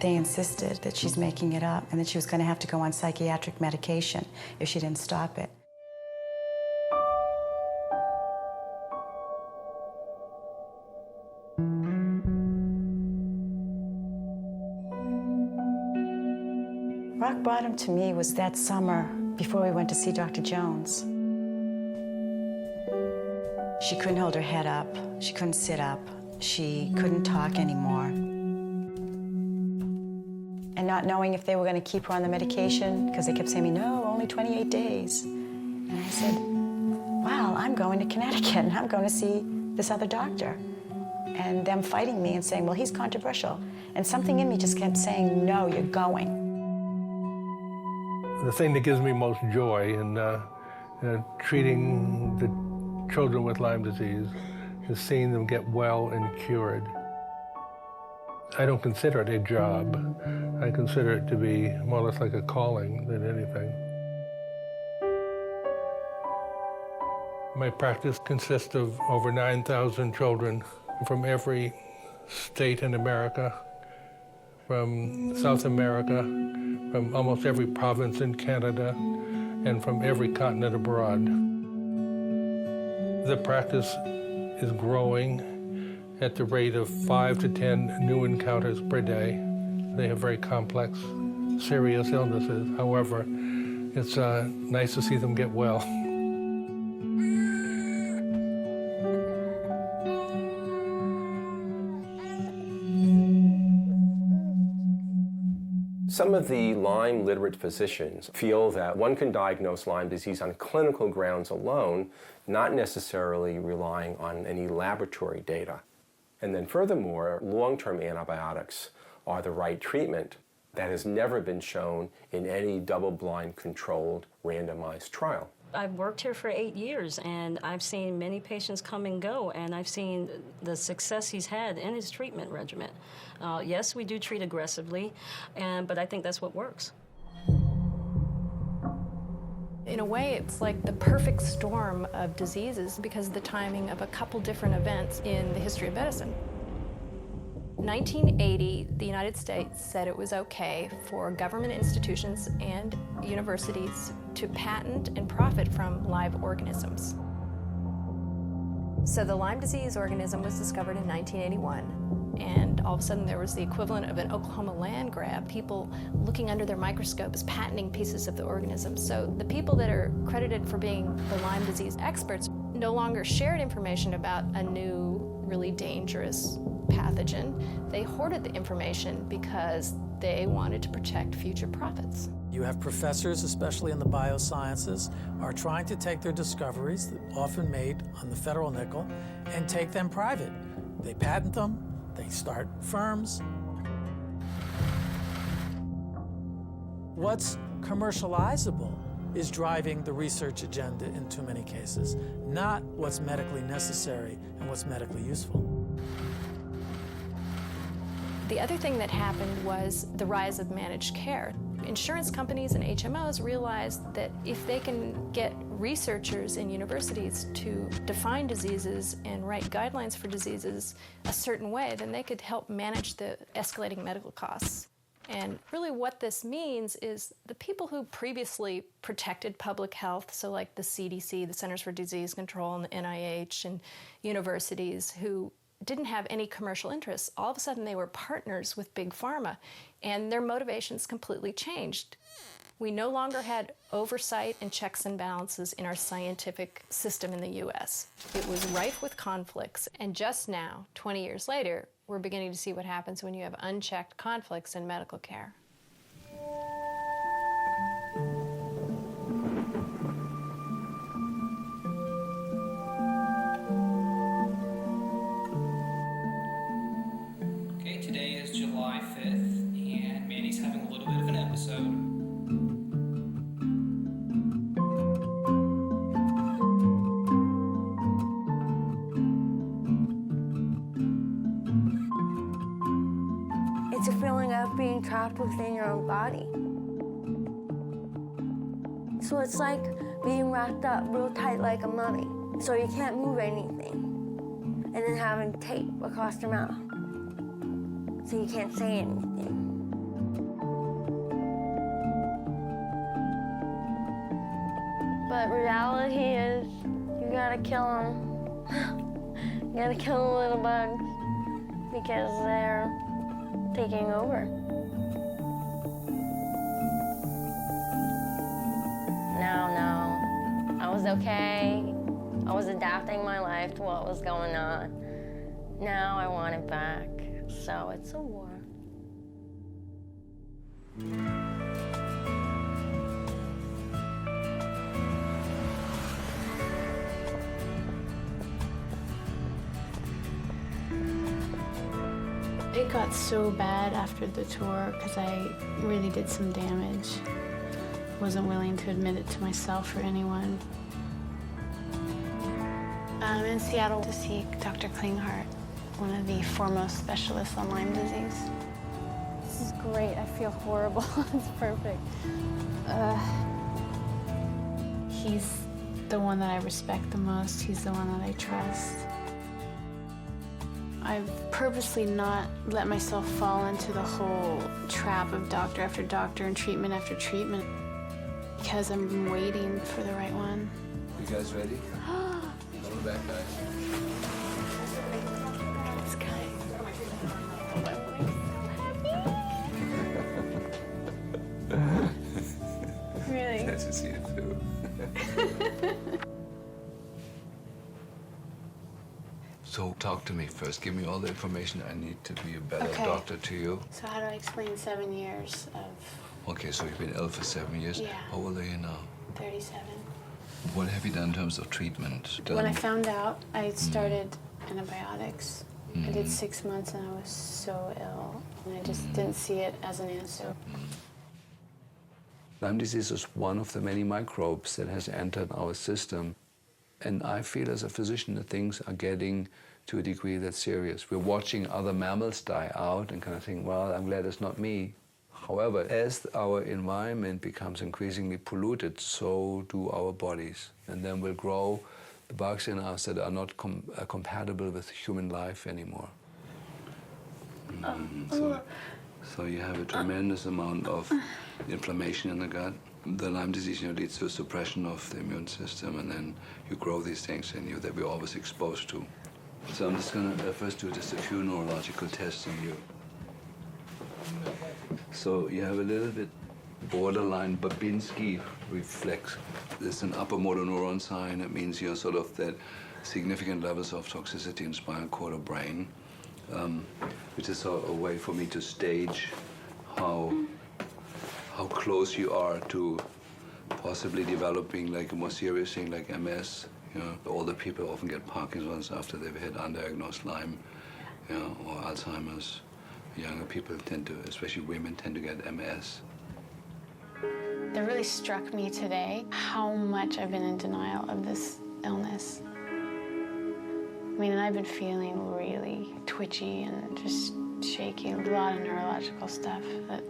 They insisted that she's making it up and that she was going to have to go on psychiatric medication if she didn't stop it. Rock bottom to me was that summer before we went to see Dr. Jones. She couldn't hold her head up. She couldn't sit up. She couldn't talk anymore. And not knowing if they were going to keep her on the medication, because they kept saying to me, no, only 28 days. And I said, wow, I'm going to Connecticut, and I'm going to see this other doctor. And them fighting me and saying, well, he's controversial. And something in me just kept saying, no, you're going. The thing that gives me most joy in treating the children with Lyme disease is seeing them get well and cured. I don't consider it a job. I consider it to be more or less like a calling than anything. My practice consists of over 9,000 children from every state in America, from South America, from almost every province in Canada, and from every continent abroad. The practice is growing at the rate of 5 to 10 new encounters per day. They have very complex, serious illnesses. However, it's nice to see them get well. Some of the Lyme literate physicians feel that one can diagnose Lyme disease on clinical grounds alone, not necessarily relying on any laboratory data. And then furthermore, long-term antibiotics are the right treatment. That has never been shown in any double-blind, controlled, randomized trial. I've worked here for 8 years, and I've seen many patients come and go, and I've seen the success he's had in his treatment regimen. Yes, we do treat aggressively, but I think that's what works. In a way, it's like the perfect storm of diseases because of the timing of a couple different events in the history of medicine. 1980, the United States said it was okay for government institutions and universities to patent and profit from live organisms. So the Lyme disease organism was discovered in 1981, and all of a sudden there was the equivalent of an Oklahoma land grab, people looking under their microscopes, patenting pieces of the organism. So the people that are credited for being the Lyme disease experts no longer shared information about a new, really dangerous pathogen. They hoarded the information because they wanted to protect future profits. You have professors, especially in the biosciences, are trying to take their discoveries, often made on the federal nickel, and take them private. They patent them, they start firms. What's commercializable is driving the research agenda in too many cases, not what's medically necessary and what's medically useful. The other thing that happened was the rise of managed care. Insurance companies and HMOs realized that if they can get researchers in universities to define diseases and write guidelines for diseases a certain way, then they could help manage the escalating medical costs. And really what this means is the people who previously protected public health, so like the CDC, the Centers for Disease Control, and the NIH, and universities who didn't have any commercial interests, all of a sudden they were partners with Big Pharma, and their motivations completely changed. We no longer had oversight and checks and balances in our scientific system in the US. It was rife with conflicts, and just now, 20 years later, we're beginning to see what happens when you have unchecked conflicts in medical care. Okay, today is July 5th, and Mandy's having a little bit of an episode. It's a feeling of being trapped within your own body. So it's like being wrapped up real tight like a mummy, so you can't move anything, and then having tape across your mouth, so you can't say anything. But reality is, you gotta kill them. You gotta kill the little bugs, because they're taking over. No, I was okay. I was adapting my life to what was going on. Now I want it back, so it's a war. It got so bad after the tour because I really did some damage. Wasn't willing to admit it to myself or anyone. I'm in Seattle to see Dr. Klinghardt, one of the foremost specialists on Lyme disease. This is great. I feel horrible. It's perfect. He's the one that I respect the most. He's the one that I trust. I've purposely not let myself fall into the whole trap of doctor after doctor and treatment after treatment because I'm waiting for the right one. You guys ready? Come back, guys. This guy. Really? Nice to see you too. So talk to me first. Give me all the information I need to be a better doctor to you. So how do I explain 7 years of... Okay, so you've been ill for 7 years. Yeah. How old are you now? 37. What have you done in terms of treatment? When I found out, I started antibiotics. I did 6 months and I was so ill. And I just didn't see it as an answer. Lyme disease is one of the many microbes that has entered our system. And I feel as a physician that things are getting to a degree that's serious. We're watching other mammals die out and kind of think, well, I'm glad it's not me. However, as our environment becomes increasingly polluted, so do our bodies. And then will grow the bugs in us that are not compatible with human life anymore. So you have a tremendous amount of inflammation in the gut. The Lyme disease leads to a suppression of the immune system, and then you grow these things in you that we're always exposed to. So I'm just going to first do just a few neurological tests on you. So you have a little bit borderline Babinski reflex. There's an upper motor neuron sign. It means you're sort of that significant levels of toxicity in spinal cord or brain, which is a way for me to stage how close you are to possibly developing like a more serious thing like MS. You know, older people often get Parkinson's after they've had undiagnosed Lyme, you know, or Alzheimer's. Younger people tend to, especially women, tend to get MS. That really struck me today, how much I've been in denial of this illness. I mean, and I've been feeling really twitchy and just shaky, a lot of neurological stuff that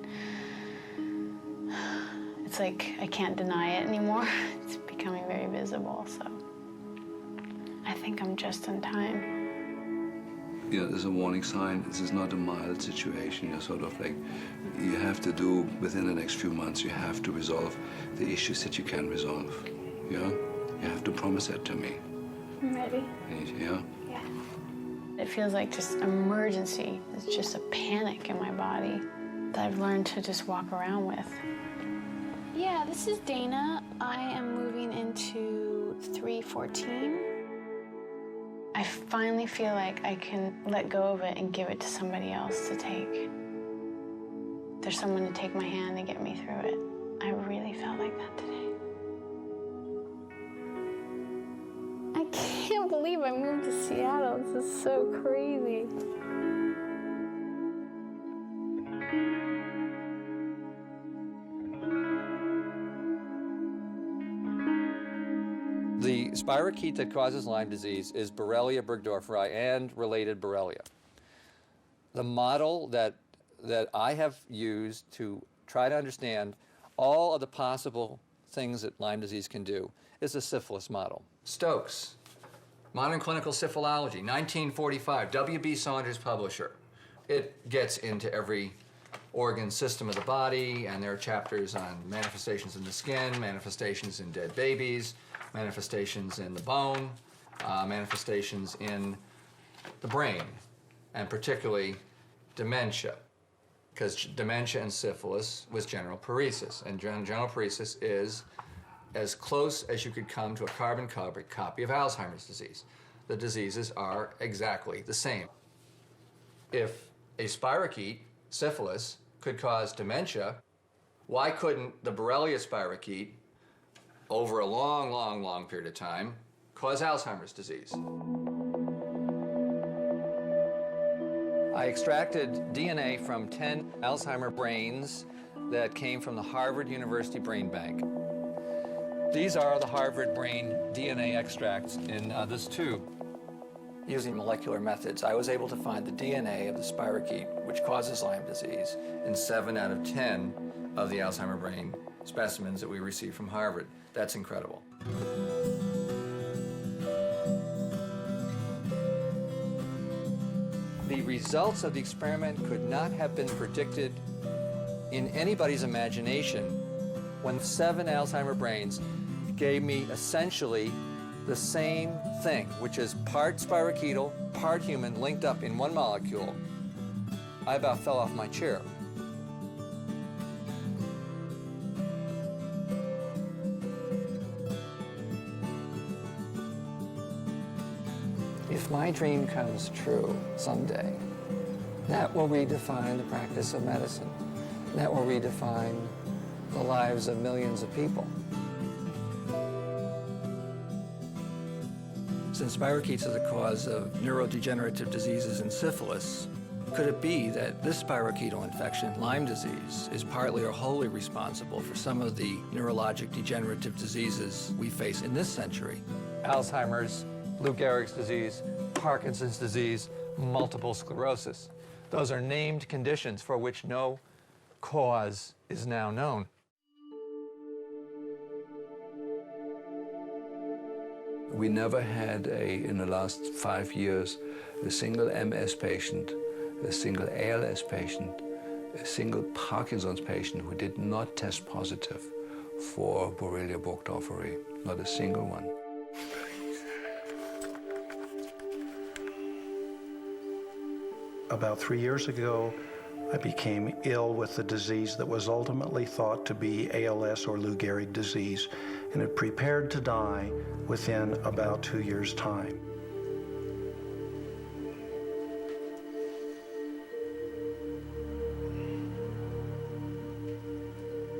it's like I can't deny it anymore. It's becoming very visible, so I think I'm just in time. You know, there's a warning sign. This is not a mild situation. You're sort of like, you have to do, within the next few months, you have to resolve the issues that you can resolve. You know? You have to promise that to me. I'm ready. Yeah? Yeah. It feels like just emergency. It's just a panic in my body that I've learned to just walk around with. Yeah, this is Dana. I am moving into 314. I finally feel like I can let go of it and give it to somebody else to take. There's someone to take my hand and get me through it. I really felt like that today. I can't believe I moved to Seattle. This is so crazy. The spirochete that causes Lyme disease is Borrelia burgdorferi and related Borrelia. The model that I have used to try to understand all of the possible things that Lyme disease can do is the syphilis model. Stokes, Modern Clinical Syphilology, 1945, W.B. Saunders publisher. It gets into every organ system of the body, and there are chapters on manifestations in the skin, manifestations in dead babies, manifestations in the bone, manifestations in the brain, and particularly dementia, because dementia and syphilis was general paresis, and general paresis is as close as you could come to a carbon copy of Alzheimer's disease. The diseases are exactly the same. If a spirochete, syphilis, could cause dementia, why couldn't the Borrelia spirochete, over a long, long, long period of time, cause Alzheimer's disease? I extracted DNA from 10 Alzheimer brains that came from the Harvard University Brain Bank. These are the Harvard brain DNA extracts in this tube. Using molecular methods, I was able to find the DNA of the spirochete, which causes Lyme disease, in 7 out of 10 of the Alzheimer brain specimens that we received from Harvard. That's incredible. The results of the experiment could not have been predicted in anybody's imagination when 7 Alzheimer brains gave me essentially the same thing, which is part spirochetal, part human, linked up in one molecule. I about fell off my chair. If my dream comes true someday, that will redefine the practice of medicine. That will redefine the lives of millions of people. Since spirochetes are the cause of neurodegenerative diseases and syphilis, could it be that this spirochetal infection, Lyme disease, is partly or wholly responsible for some of the neurologic degenerative diseases we face in this century? Alzheimer's, Lou Gehrig's disease, Parkinson's disease, multiple sclerosis. Those are named conditions for which no cause is now known. We never had in the last 5 years, a single MS patient, a single ALS patient, a single Parkinson's patient who did not test positive for Borrelia burgdorferi. Not a single one. About 3 years ago, I became ill with the disease that was ultimately thought to be ALS or Lou Gehrig disease, and had prepared to die within about 2 years' time.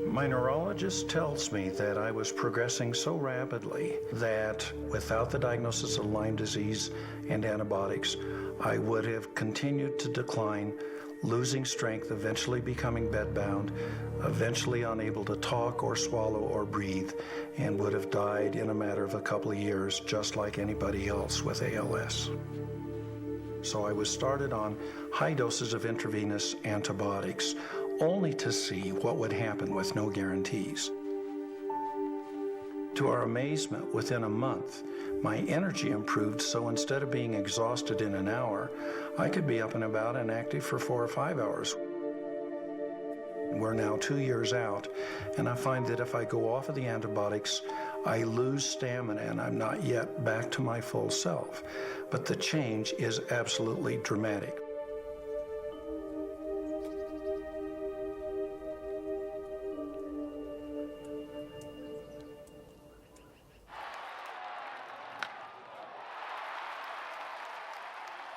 My neurologist tells me that I was progressing so rapidly that without the diagnosis of Lyme disease and antibiotics, I would have continued to decline, losing strength, eventually becoming bedbound, eventually unable to talk or swallow or breathe, and would have died in a matter of a couple of years, just like anybody else with ALS. So I was started on high doses of intravenous antibiotics, only to see what would happen with no guarantees. To our amazement, within a month, my energy improved, so instead of being exhausted in an hour, I could be up and about and active for 4 or 5 hours. We're now 2 years out, and I find that if I go off of the antibiotics, I lose stamina and I'm not yet back to my full self. But the change is absolutely dramatic.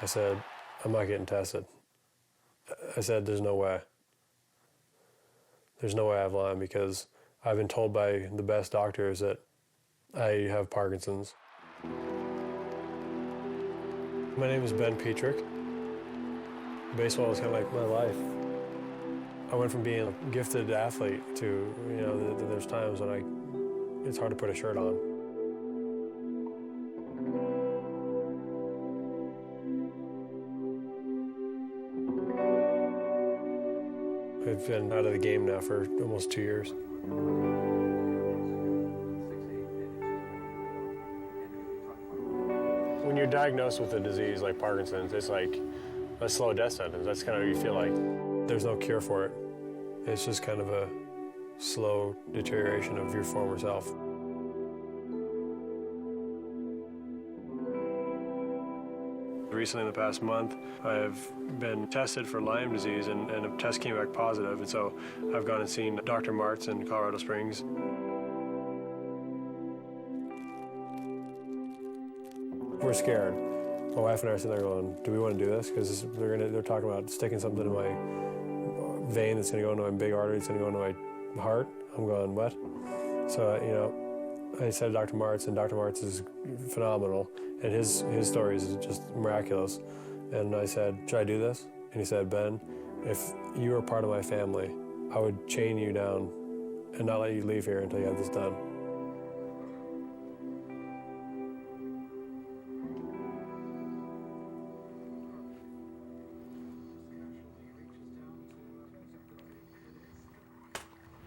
I said, I'm not getting tested. I said, there's no way. There's no way I have Lyme because I've been told by the best doctors that I have Parkinson's. My name is Ben Petrick. Baseball is kind of like my life. I went from being a gifted athlete to, there's times when it's hard to put a shirt on. I've been out of the game now for almost 2 years. When you're diagnosed with a disease like Parkinson's, it's like a slow death sentence. That's kind of what you feel like. There's no cure for it. It's just kind of a slow deterioration of your former self. Recently, in the past month, I've been tested for Lyme disease, and a test came back positive, and so I've gone and seen Dr. Martz in Colorado Springs. We're scared. My wife and I are sitting there going, do we want to do this? Because they're talking about sticking something in my vein that's going to go into my big artery, it's going to go into my heart. I'm going, what? So, I said Dr. Martz, and Dr. Martz is phenomenal, and his story is just miraculous. And I said, should I do this? And he said, Ben, if you were part of my family, I would chain you down and not let you leave here until you have this done.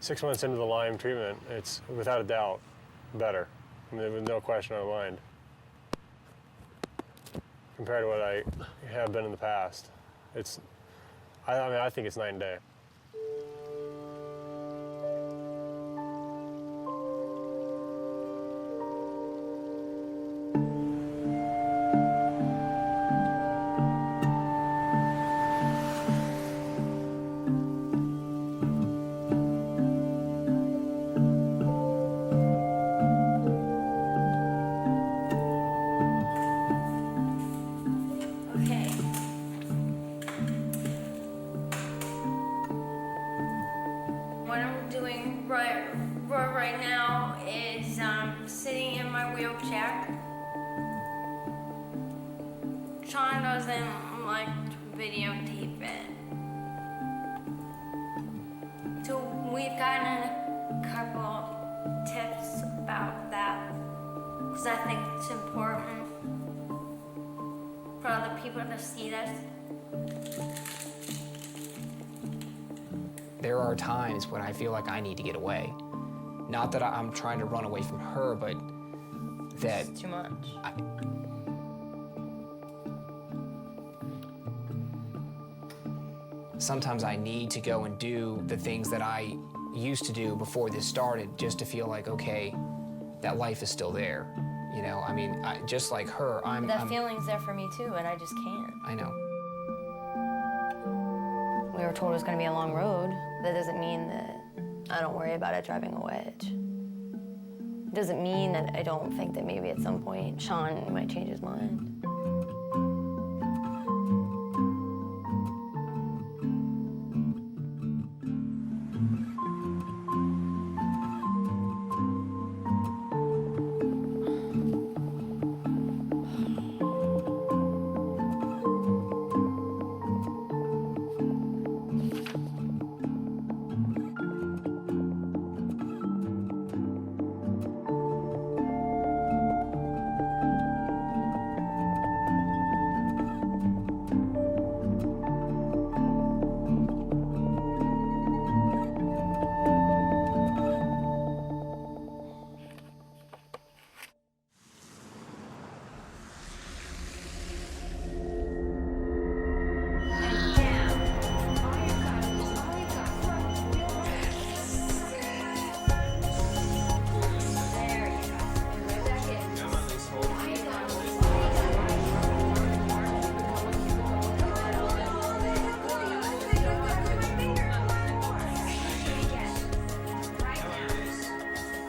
Six months into the Lyme treatment, it's without a doubt better. I mean, there was no question in my mind. compared to what I have been in the past. I mean, I think it's night and day. Right now is sitting in my wheelchair. Sean doesn't like to videotape it. So we've gotten a couple tips about that because I think it's important for other people to see this. There are times when I feel like I need to get away. Not that I'm trying to run away from her, but that... It's too much. Sometimes I need to go and do the things that I used to do before this started just to feel like, okay, that life is still there. You know, I mean, just like her, That feeling's there for me too, and I just can't. I know. We were told it was going to be a long road. That doesn't mean that I don't worry about it driving a wedge. It doesn't mean that I don't think that maybe at some point Sean might change his mind.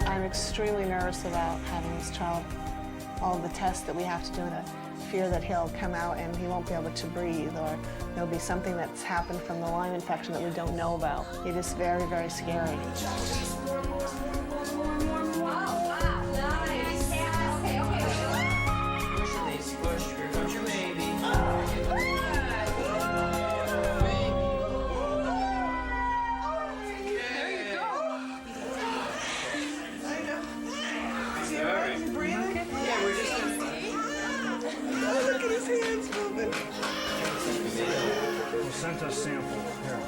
I'm extremely nervous about having this child. All the tests that we have to do, the fear that he'll come out and he won't be able to breathe, or there'll be something that's happened from the Lyme infection that we don't know about. It is very, very scary. Sent us sample. Here.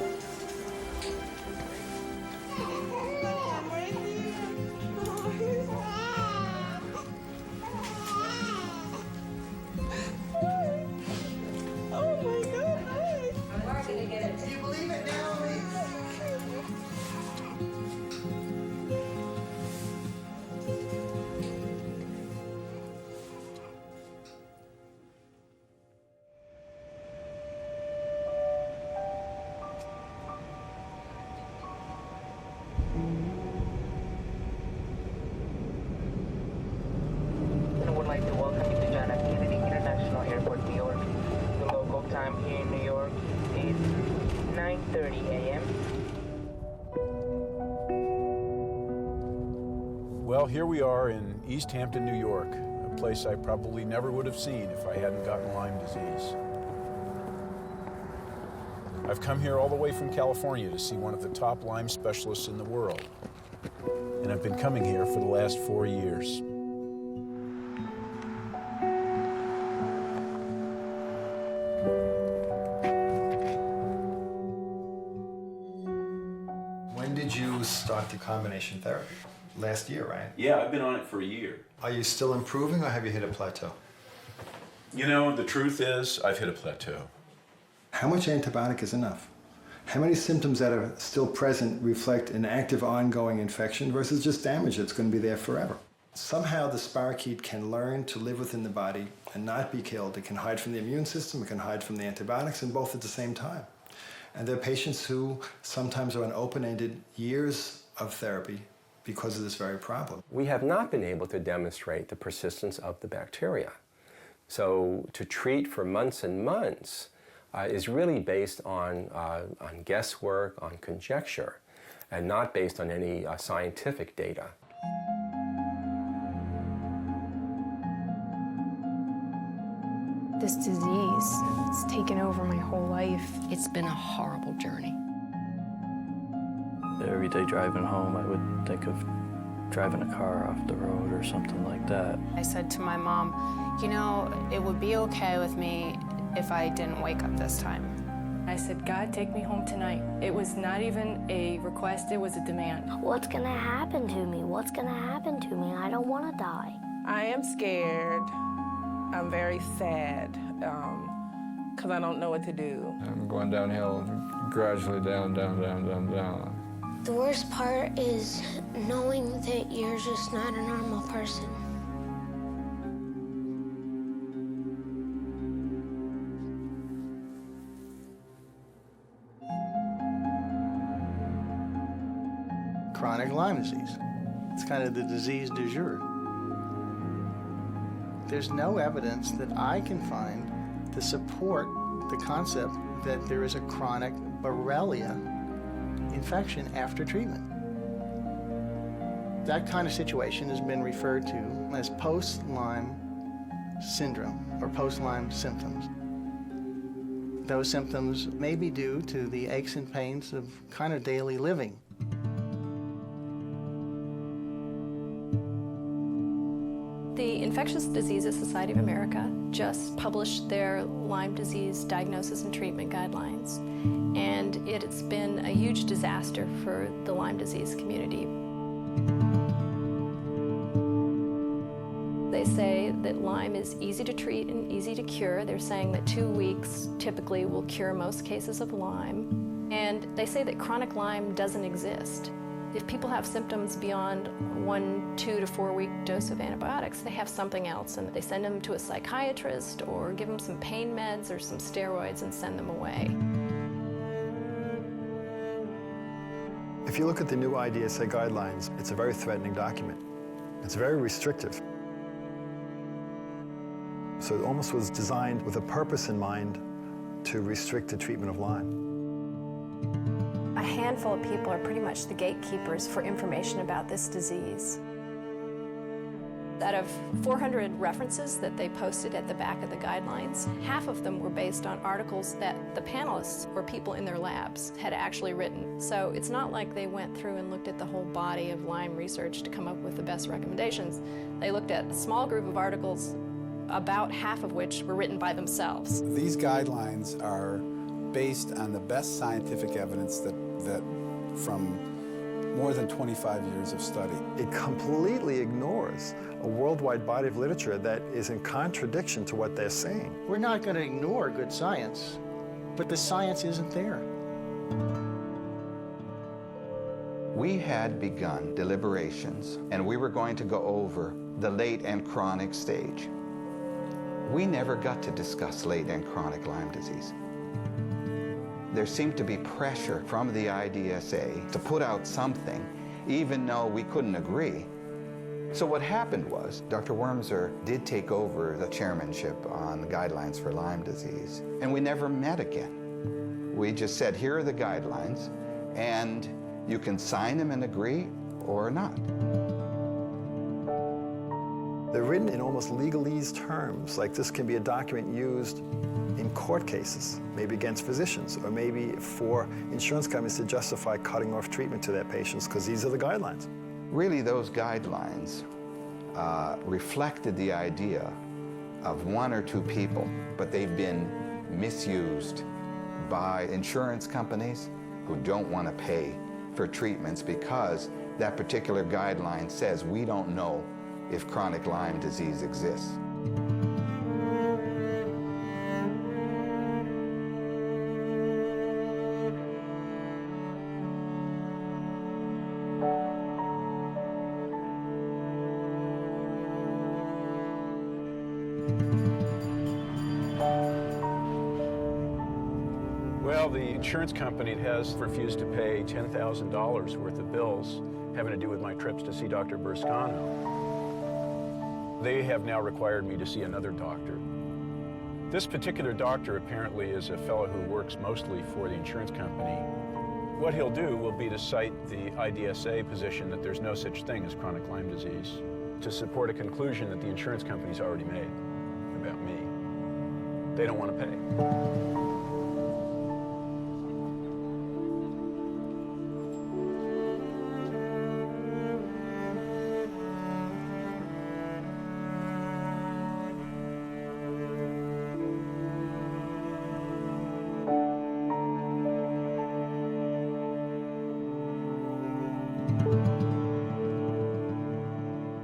Oh my God! I'm not gonna get it. Do you believe it now? Well, here we are in East Hampton, New York, a place I probably never would have seen if I hadn't gotten Lyme disease. I've come here all the way from California to see one of the top Lyme specialists in the world, and I've been coming here for the last 4 years. When did you start the combination therapy? Last year, right? Yeah, I've been on it for a year. Are you still improving or have you hit a plateau? You know, the truth is, I've hit a plateau. How much antibiotic is enough? How many symptoms that are still present reflect an active ongoing infection versus just damage that's going to be there forever? Somehow the spirochete can learn to live within the body and not be killed. It can hide from the immune system, it can hide from the antibiotics, and both at the same time. And there are patients who sometimes are on open-ended years of therapy because of this very problem. We have not been able to demonstrate the persistence of the bacteria. So to treat for months and months is really based on guesswork, on conjecture, and not based on any scientific data. This disease, it's taken over my whole life. It's been a horrible journey. Every day driving home, I would think of driving a car off the road or something like that. I said to my mom, you know, it would be okay with me if I didn't wake up this time. I said, God, take me home tonight. It was not even a request, it was a demand. What's gonna happen to me? What's gonna happen to me? I don't wanna die. I am scared. I'm very sad because I don't know what to do. I'm going downhill, gradually down, down, down, down, down. The worst part is knowing that you're just not a normal person. Chronic Lyme disease. It's kind of the disease du jour. There's no evidence that I can find to support the concept that there is a chronic Borrelia infection after treatment. That kind of situation has been referred to as post-Lyme syndrome or post-Lyme symptoms. Those symptoms may be due to the aches and pains of kind of daily living. The Infectious Diseases Society of America just published their Lyme disease diagnosis and treatment guidelines, and it's been a huge disaster for the Lyme disease community. They say that Lyme is easy to treat and easy to cure. They're saying that 2 weeks typically will cure most cases of Lyme, and they say that chronic Lyme doesn't exist. If people have symptoms beyond 1 2 to 4 week dose of antibiotics, they have something else, and they send them to a psychiatrist or give them some pain meds or some steroids and send them away. If you look at the new IDSA guidelines, it's a very threatening document. It's very restrictive. So it almost was designed with a purpose in mind to restrict the treatment of Lyme. A handful of people are pretty much the gatekeepers for information about this disease. Out of 400 references that they posted at the back of the guidelines, half of them were based on articles that the panelists or people in their labs had actually written. So it's not like they went through and looked at the whole body of Lyme research to come up with the best recommendations. They looked at a small group of articles, about half of which were written by themselves. These guidelines are based on the best scientific evidence that from more than 25 years of study. It completely ignores a worldwide body of literature that is in contradiction to what they're saying. We're not going to ignore good science, but the science isn't there. We had begun deliberations, and we were going to go over the late and chronic stage. We never got to discuss late and chronic Lyme disease. There seemed to be pressure from the IDSA to put out something, even though we couldn't agree. So what happened was, Dr. Wormser did take over the chairmanship on the guidelines for Lyme disease, and we never met again. We just said, here are the guidelines, and you can sign them and agree or not. They're written in almost legalese terms, like this can be a document used in court cases, maybe against physicians, or maybe for insurance companies to justify cutting off treatment to their patients, because these are the guidelines. Really, those guidelines reflected the idea of 1 or 2 people, but they've been misused by insurance companies who don't want to pay for treatments because that particular guideline says we don't know if chronic Lyme disease exists. Well, the insurance company has refused to pay $10,000 worth of bills having to do with my trips to see Dr. Burscano. They have now required me to see another doctor. This particular doctor apparently is a fellow who works mostly for the insurance company. What he'll do will be to cite the IDSA position that there's no such thing as chronic Lyme disease to support a conclusion that the insurance company's already made about me. They don't want to pay.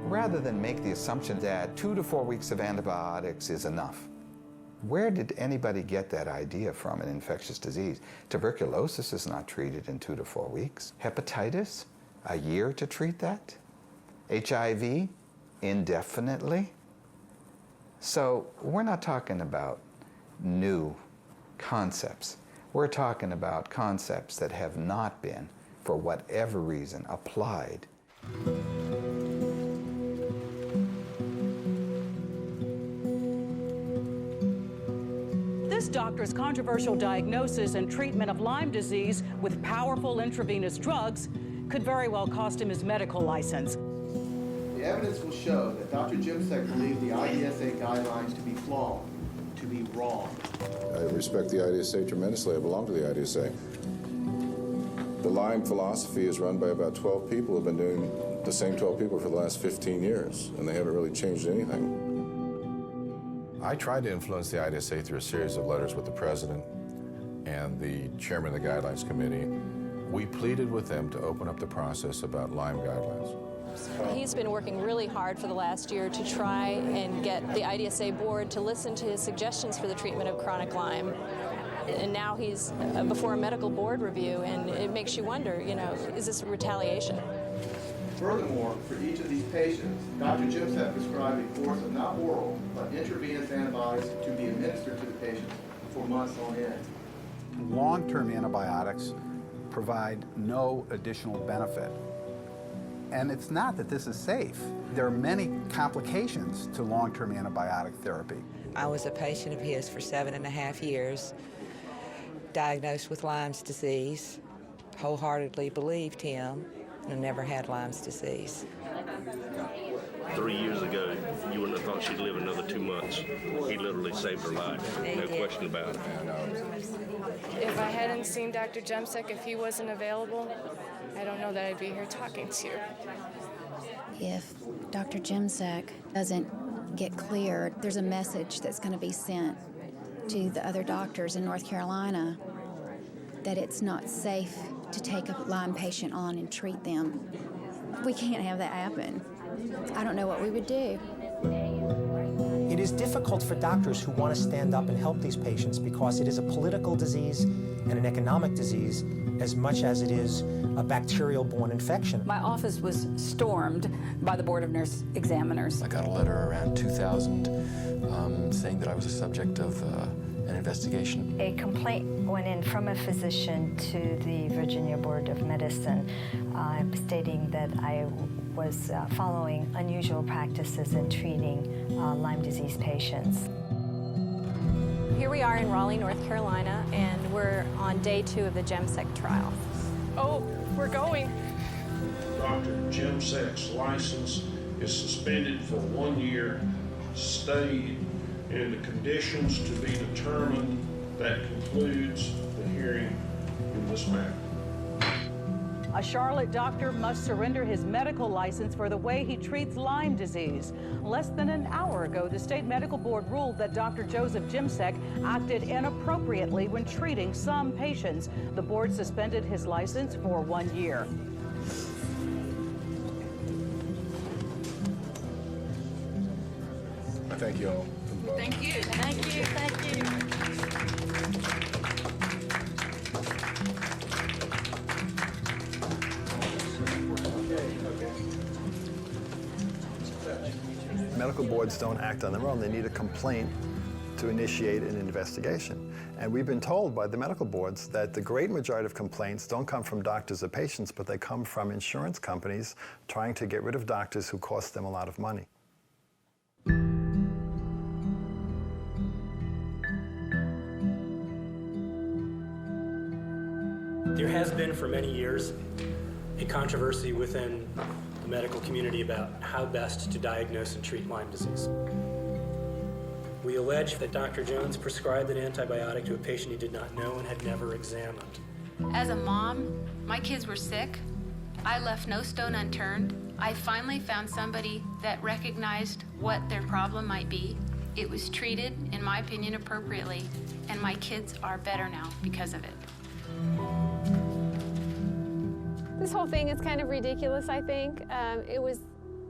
Rather than make the assumption that 2 to 4 weeks of antibiotics is enough, where did anybody get that idea from in infectious disease? Tuberculosis is not treated in 2 to 4 weeks. Hepatitis, a year to treat that. HIV, indefinitely. So we're not talking about new concepts. We're talking about concepts that have not been, for whatever reason, applied. This doctor's controversial diagnosis and treatment of Lyme disease with powerful intravenous drugs could very well cost him his medical license. The evidence will show that Dr. Jimsek believed the IDSA guidelines to be flawed, to be wrong. I respect the IDSA tremendously. I belong to the IDSA. The Lyme philosophy is run by about 12 people who have been doing the same 12 people for the last 15 years, and they haven't really changed anything. I tried to influence the IDSA through a series of letters with the president and the chairman of the guidelines committee. We pleaded with them to open up the process about Lyme guidelines. He's been working really hard for the last year to try and get the IDSA board to listen to his suggestions for the treatment of chronic Lyme. And now he's before a medical board review, and it makes you wonder, you know, is this retaliation? Furthermore, for each of these patients, Dr. Jimsek prescribed a course of not oral, but intravenous antibiotics to be administered to the patient for months on end. Long-term antibiotics provide no additional benefit. And it's not that this is safe. There are many complications to long-term antibiotic therapy. I was a patient of his for 7.5 years, diagnosed with Lyme's disease, wholeheartedly believed him, and never had Lyme's disease. 3 years ago, you wouldn't have thought she'd live another 2 months. He literally saved her life, no question about it. If I hadn't seen Dr. Jemsek, if he wasn't available, I don't know that I'd be here talking to you. If Dr. Jemsek doesn't get cleared, there's a message that's going to be sent to the other doctors in North Carolina that it's not safe to take a Lyme patient on and treat them. We can't have that happen. I don't know what we would do. It is difficult for doctors who want to stand up and help these patients because it is a political disease and an economic disease as much as it is a bacterial-borne infection. My office was stormed by the Board of Nurse Examiners. I got a letter around 2000 saying that I was a subject of an investigation. A complaint went in from a physician to the Virginia Board of Medicine stating that I was following unusual practices in treating Lyme disease patients. Here we are in Raleigh, North Carolina, and we're on day 2 of the Jemsek trial. Oh, we're going. Dr. Jimsek's license is suspended for 1 year, stayed, and the conditions to be determined. That concludes the hearing in this matter. A Charlotte doctor must surrender his medical license for the way he treats Lyme disease. Less than an hour ago, the state medical board ruled that Dr. Joseph Jimsek acted inappropriately when treating some patients. The board suspended his license for 1 year. Thank you all. Thank you. Thank you. Thank you. Medical boards don't act on their own. They need a complaint to initiate an investigation. And we've been told by the medical boards that the great majority of complaints don't come from doctors or patients, but they come from insurance companies trying to get rid of doctors who cost them a lot of money. There has been for many years a controversy within the medical community about how best to diagnose and treat Lyme disease. We allege that Dr. Jones prescribed an antibiotic to a patient he did not know and had never examined. As a mom, my kids were sick. I left no stone unturned. I finally found somebody that recognized what their problem might be. It was treated, in my opinion, appropriately, and my kids are better now because of it. This whole thing is kind of ridiculous, I think. It was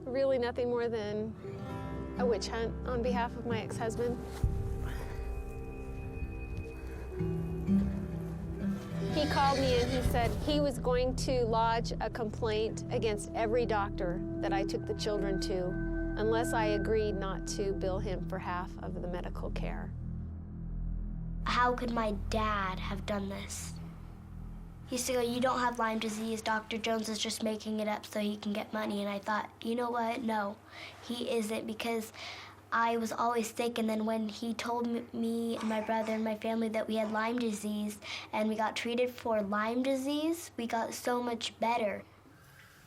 really nothing more than a witch hunt on behalf of my ex-husband. He called me and he said he was going to lodge a complaint against every doctor that I took the children to unless I agreed not to bill him for half of the medical care. How could my dad have done this? He used to go, "You don't have Lyme disease. Dr. Jones is just making it up so he can get money." And I thought, you know what? No, he isn't, because I was always sick. And then when he told me and my brother and my family that we had Lyme disease and we got treated for Lyme disease, we got so much better.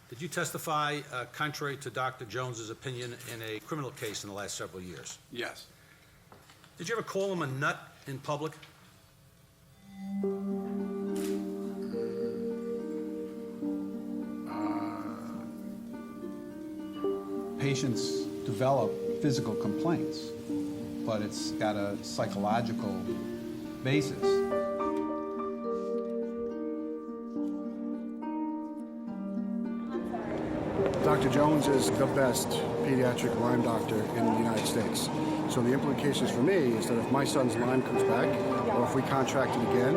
Did you testify contrary to Dr. Jones's opinion in a criminal case in the last several years? Yes. Did you ever call him a nut in public? Patients develop physical complaints, but it's got a psychological basis. Dr. Jones is the best pediatric Lyme doctor in the United States. So the implications for me is that if my son's Lyme comes back, or if we contract it again,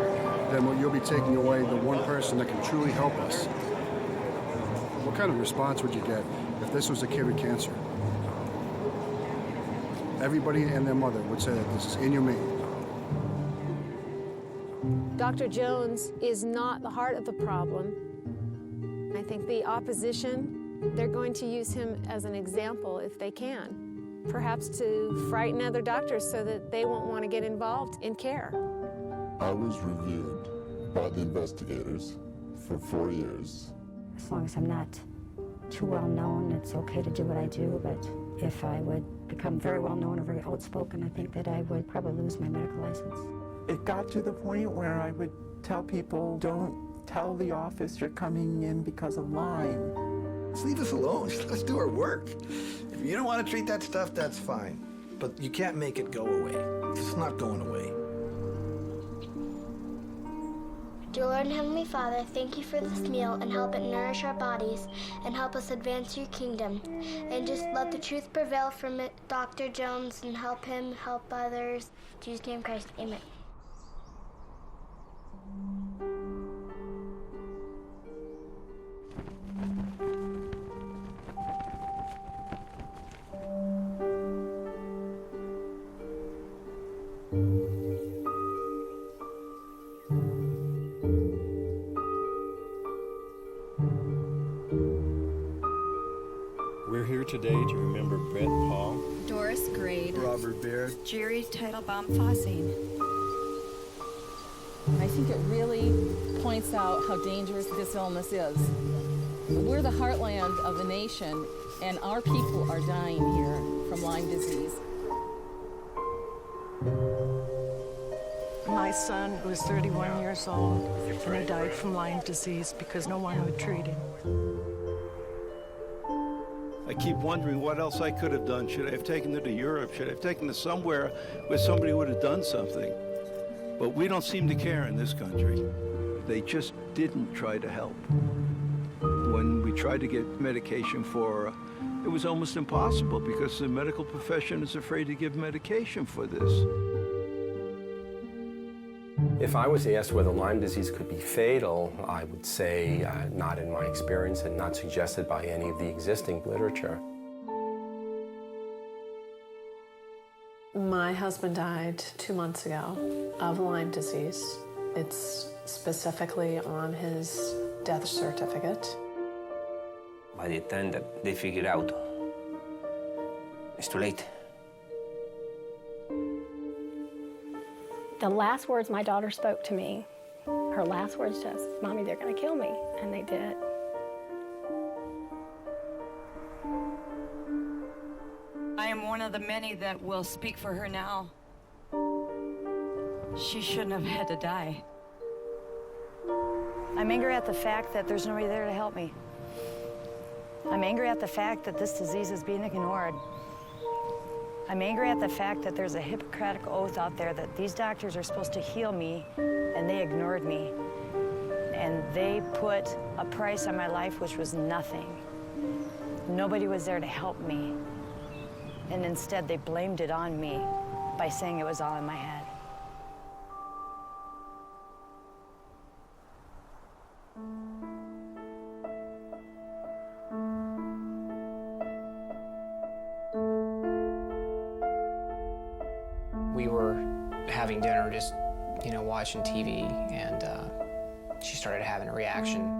then you'll be taking away the one person that can truly help us. What kind of response would you get if this was a kid with cancer? Everybody and their mother would say that this is inhumane. Dr. Jones is not the heart of the problem. I think the opposition, they're going to use him as an example if they can, perhaps to frighten other doctors so that they won't want to get involved in care. I was reviewed by the investigators for 4 years. As long as I'm not too well known, it's okay to do what I do, but if I would become very well known or very outspoken, I think that I would probably lose my medical license. It got to the point where I would tell people, don't tell the office you're coming in because of Lyme. Just leave us alone. Just let us do our work. If you don't want to treat that stuff, that's fine. But you can't make it go away. It's not going away. Dear Lord and Heavenly Father, thank you for this meal and help it nourish our bodies and help us advance your kingdom. And just let the truth prevail from it, Dr. Jones, and help him help others. In Jesus' name, Christ, amen. We're here today to remember Brett Paul, Doris Grade, Robert Baird, Jerry Teitelbaum Fossing. I think it really points out how dangerous this illness is. We're the heartland of the nation, and our people are dying here from Lyme disease. My son was 31 years old, and he died from Lyme disease because no one would treat him. I keep wondering what else I could have done. Should I have taken her to Europe? Should I have taken her somewhere where somebody would have done something? But we don't seem to care in this country. They just didn't try to help. When we tried to get medication for her, it was almost impossible because the medical profession is afraid to give medication for this. If I was asked whether Lyme disease could be fatal, I would say not in my experience and not suggested by any of the existing literature. My husband died 2 months ago of Lyme disease. It's specifically on his death certificate. By the time that they figure out, it's too late. The last words my daughter spoke to me, her last words to us, "Mommy, they're gonna kill me," and they did. I am one of the many that will speak for her now. She shouldn't have had to die. I'm angry at the fact that there's nobody there to help me. I'm angry at the fact that this disease is being ignored. I'm angry at the fact that there's a Hippocratic oath out there that these doctors are supposed to heal me, and they ignored me. And they put a price on my life which was nothing. Nobody was there to help me. And instead, they blamed it on me by saying it was all in my head. We were having dinner, just, watching TV, and she started having a reaction.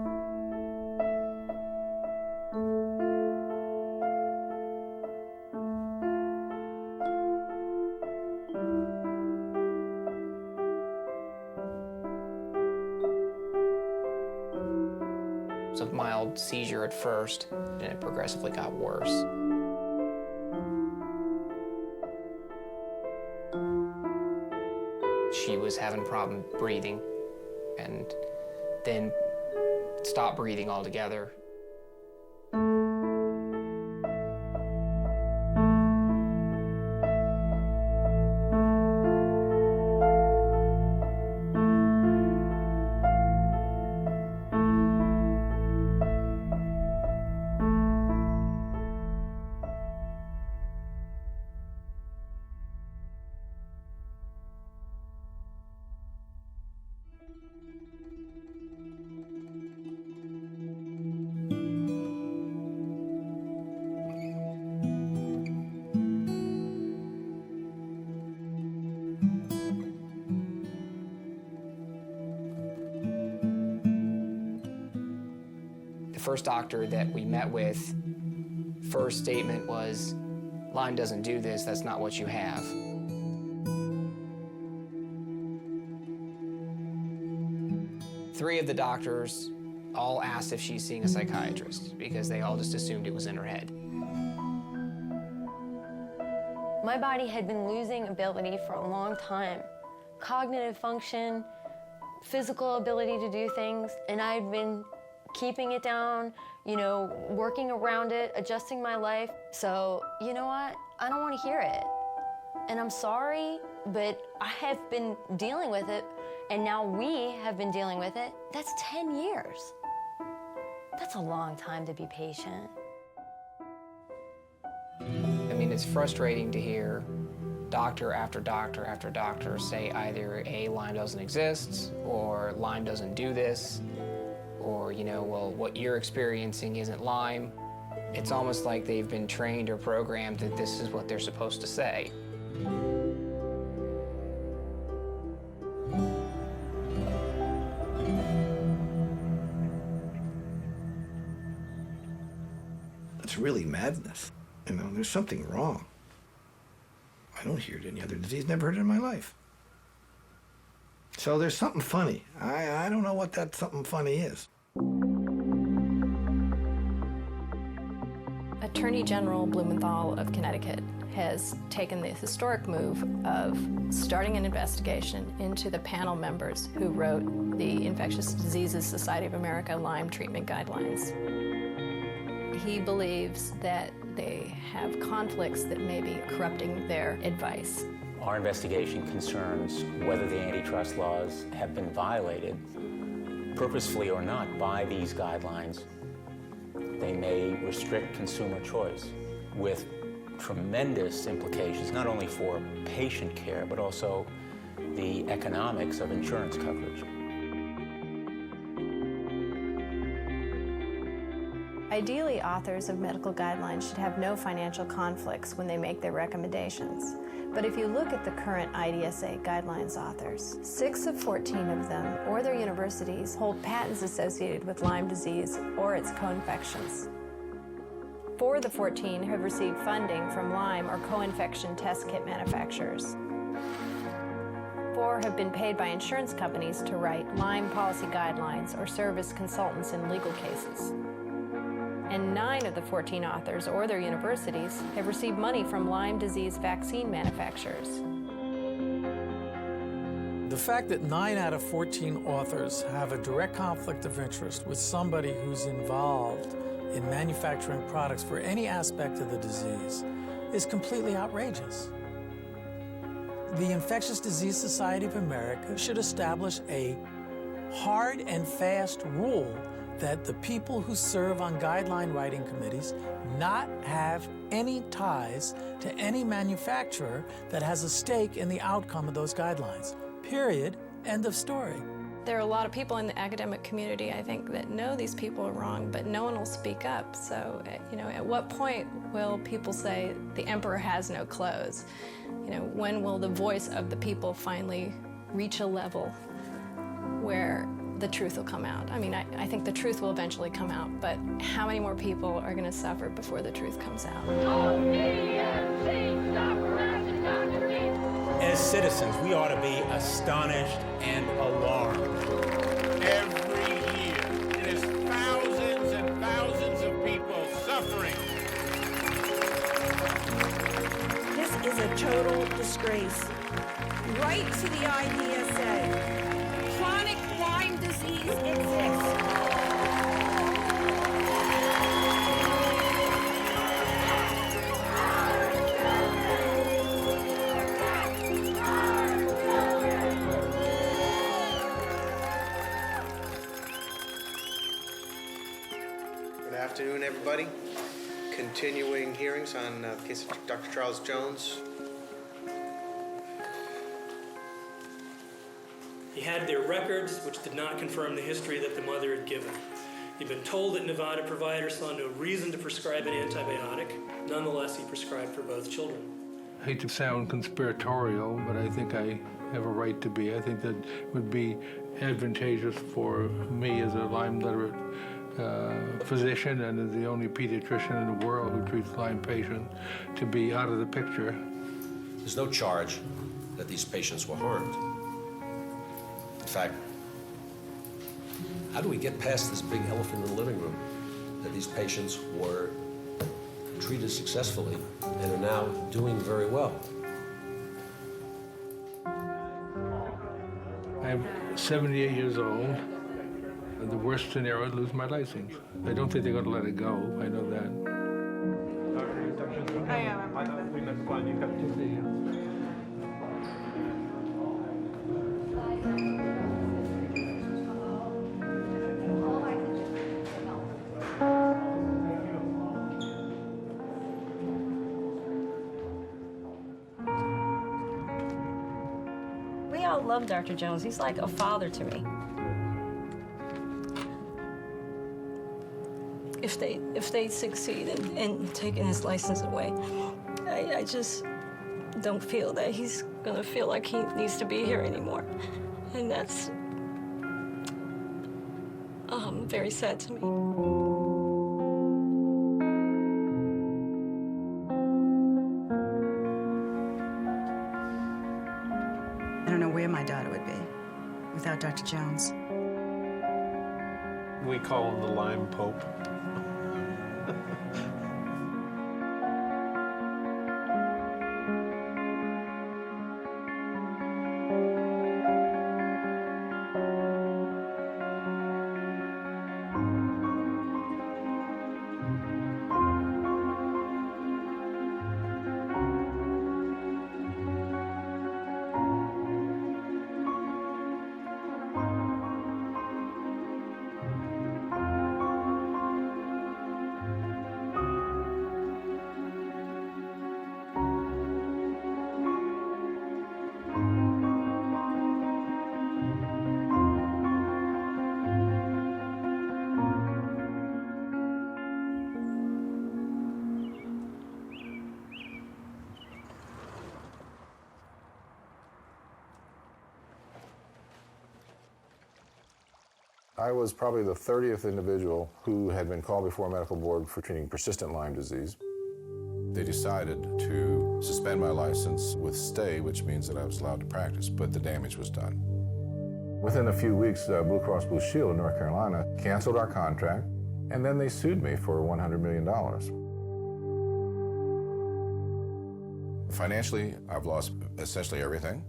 It was a mild seizure at first, and it progressively got worse. She was having a problem breathing, and then stopped breathing altogether. The first doctor that we met with, first statement was, "Lyme doesn't do this, that's not what you have." Three of the doctors all asked if she's seeing a psychiatrist because they all just assumed it was in her head. My body had been losing ability for a long time. Cognitive function, physical ability to do things, and I'd been keeping it down, working around it, adjusting my life. So, you know what? I don't want to hear it. And I'm sorry, but I have been dealing with it, and now we have been dealing with it. That's 10 years. That's a long time to be patient. I mean, it's frustrating to hear doctor after doctor after doctor say either A, Lyme doesn't exist, or Lyme doesn't do this, or, well, what you're experiencing isn't Lyme. It's almost like they've been trained or programmed that this is what they're supposed to say. It's really madness. There's something wrong. I don't hear it in any other disease, never heard it in my life. So there's something funny. I don't know what that something funny is. Attorney General Blumenthal of Connecticut has taken the historic move of starting an investigation into the panel members who wrote the Infectious Diseases Society of America Lyme treatment guidelines. He believes that they have conflicts that may be corrupting their advice. Our investigation concerns whether the antitrust laws have been violated, purposefully or not, by these guidelines. They may restrict consumer choice with tremendous implications, not only for patient care, but also the economics of insurance coverage. Ideally, authors of medical guidelines should have no financial conflicts when they make their recommendations. But if you look at the current IDSA guidelines authors, 6 of 14 of them or their universities hold patents associated with Lyme disease or its co-infections. 4 of the 14 have received funding from Lyme or co-infection test kit manufacturers. 4 have been paid by insurance companies to write Lyme policy guidelines or serve as consultants in legal cases. And 9 of the 14 authors or their universities have received money from Lyme disease vaccine manufacturers. The fact that 9 out of 14 authors have a direct conflict of interest with somebody who's involved in manufacturing products for any aspect of the disease is completely outrageous. The Infectious Disease Society of America should establish a hard and fast rule that the people who serve on guideline writing committees not have any ties to any manufacturer that has a stake in the outcome of those guidelines. Period. End of story. There are a lot of people in the academic community, I think, that know these people are wrong, but no one will speak up. So, at what point will people say the emperor has no clothes? When will the voice of the people finally reach a level where the truth will come out? I mean, I think the truth will eventually come out, but how many more people are going to suffer before the truth comes out? As citizens, we ought to be astonished and alarmed. Every year, it is thousands and thousands of people suffering. This is a total disgrace. Right to the IDSA. Chronic Lyme disease exists. Good afternoon, everybody. Continuing hearings on the case of Dr. Charles Jones. He had their records, which did not confirm the history that the mother had given. He'd been told that Nevada providers saw no reason to prescribe an antibiotic. Nonetheless, he prescribed for both children. I hate to sound conspiratorial, but I think I have a right to be. I think that would be advantageous for me as a Lyme literate physician and as the only pediatrician in the world who treats Lyme patients to be out of the picture. There's no charge that these patients were harmed. In fact, how do we get past this big elephant in the living room that these patients were treated successfully and are now doing very well? I'm 78 years old. The worst scenario, I'd lose my license. I don't think they're going to let it go. I know that. We all love Dr. Jones. He's like a father to me. If they succeed in taking his license away, I just don't feel that he's gonna feel like he needs to be here anymore. And that's very sad to me. I don't know where my daughter would be without Dr. Jones. We call him the Lyme Pope. I was probably the 30th individual who had been called before a medical board for treating persistent Lyme disease. They decided to suspend my license with stay, which means that I was allowed to practice, but the damage was done. Within a few weeks, Blue Cross Blue Shield in North Carolina canceled our contract, and then they sued me for $100 million. Financially, I've lost essentially everything.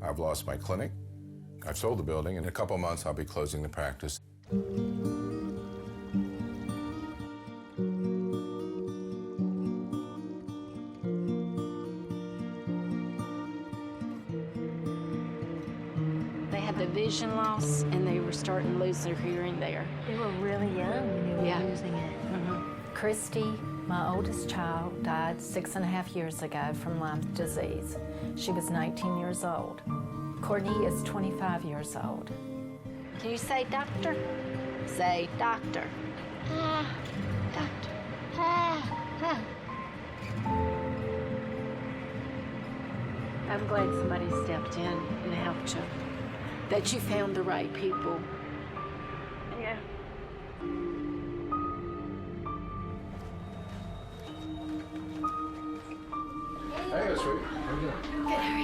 I've lost my clinic. I've sold the building. In a couple months, I'll be closing the practice. They had the vision loss, and they were starting to lose their hearing there. They were really young when they were losing it. Christy, my oldest child, died 6.5 years ago from Lyme disease. She was 19 years old. Courtney is 25 years old. Can you say doctor? Say doctor. Doctor. I'm glad somebody stepped in and helped you. That you found the right people. Yeah. Hey, sweet. Good, how are you?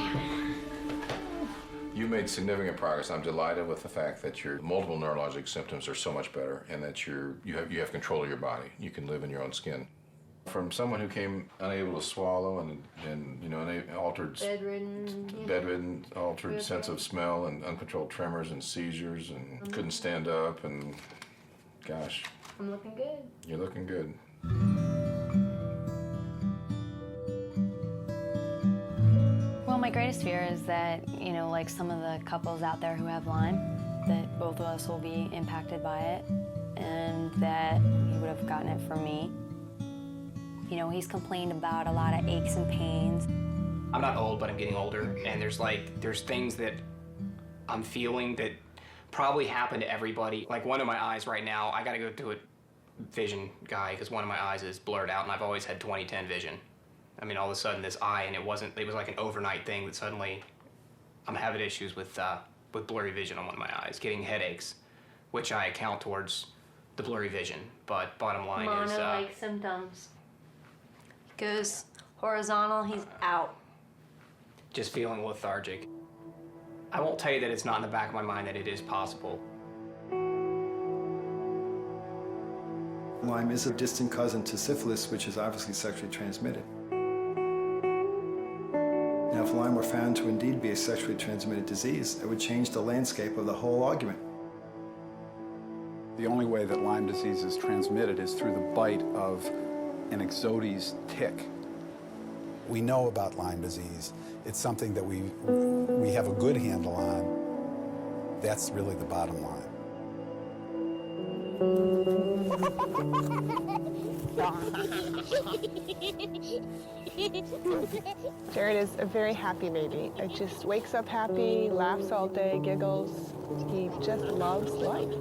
You made significant progress. I'm delighted with the fact that your multiple neurologic symptoms are so much better and that you have control of your body. You can live in your own skin. From someone who came unable to swallow and you know, an altered bedridden, altered sense of smell and uncontrolled tremors and seizures and couldn't stand up and gosh. I'm looking good. You're looking good. Well, my greatest fear is that, you know, like some of the couples out there who have Lyme, that both of us will be impacted by it and that he would have gotten it from me. You know, he's complained about a lot of aches and pains. I'm not old, but I'm getting older, and there's things that I'm feeling that probably happen to everybody. Like one of my eyes right now, I gotta go to a vision guy because one of my eyes is blurred out, and I've always had 20/10 vision. I mean, all of a sudden this eye, and it was like an overnight thing that suddenly I'm having issues with blurry vision on one of my eyes, getting headaches, which I account towards the blurry vision. But bottom line is... Mono-like symptoms. Goes horizontal, he's out. Just feeling lethargic. I won't tell you that it's not in the back of my mind that it is possible. Lyme is a distant cousin to syphilis, which is obviously sexually transmitted. Now, if Lyme were found to indeed be a sexually transmitted disease, it would change the landscape of the whole argument. The only way that Lyme disease is transmitted is through the bite of an Ixodes tick. We know about Lyme disease. It's something that we have a good handle on. That's really the bottom line. Jared is a very happy baby. He just wakes up happy, laughs all day, giggles. He just loves life.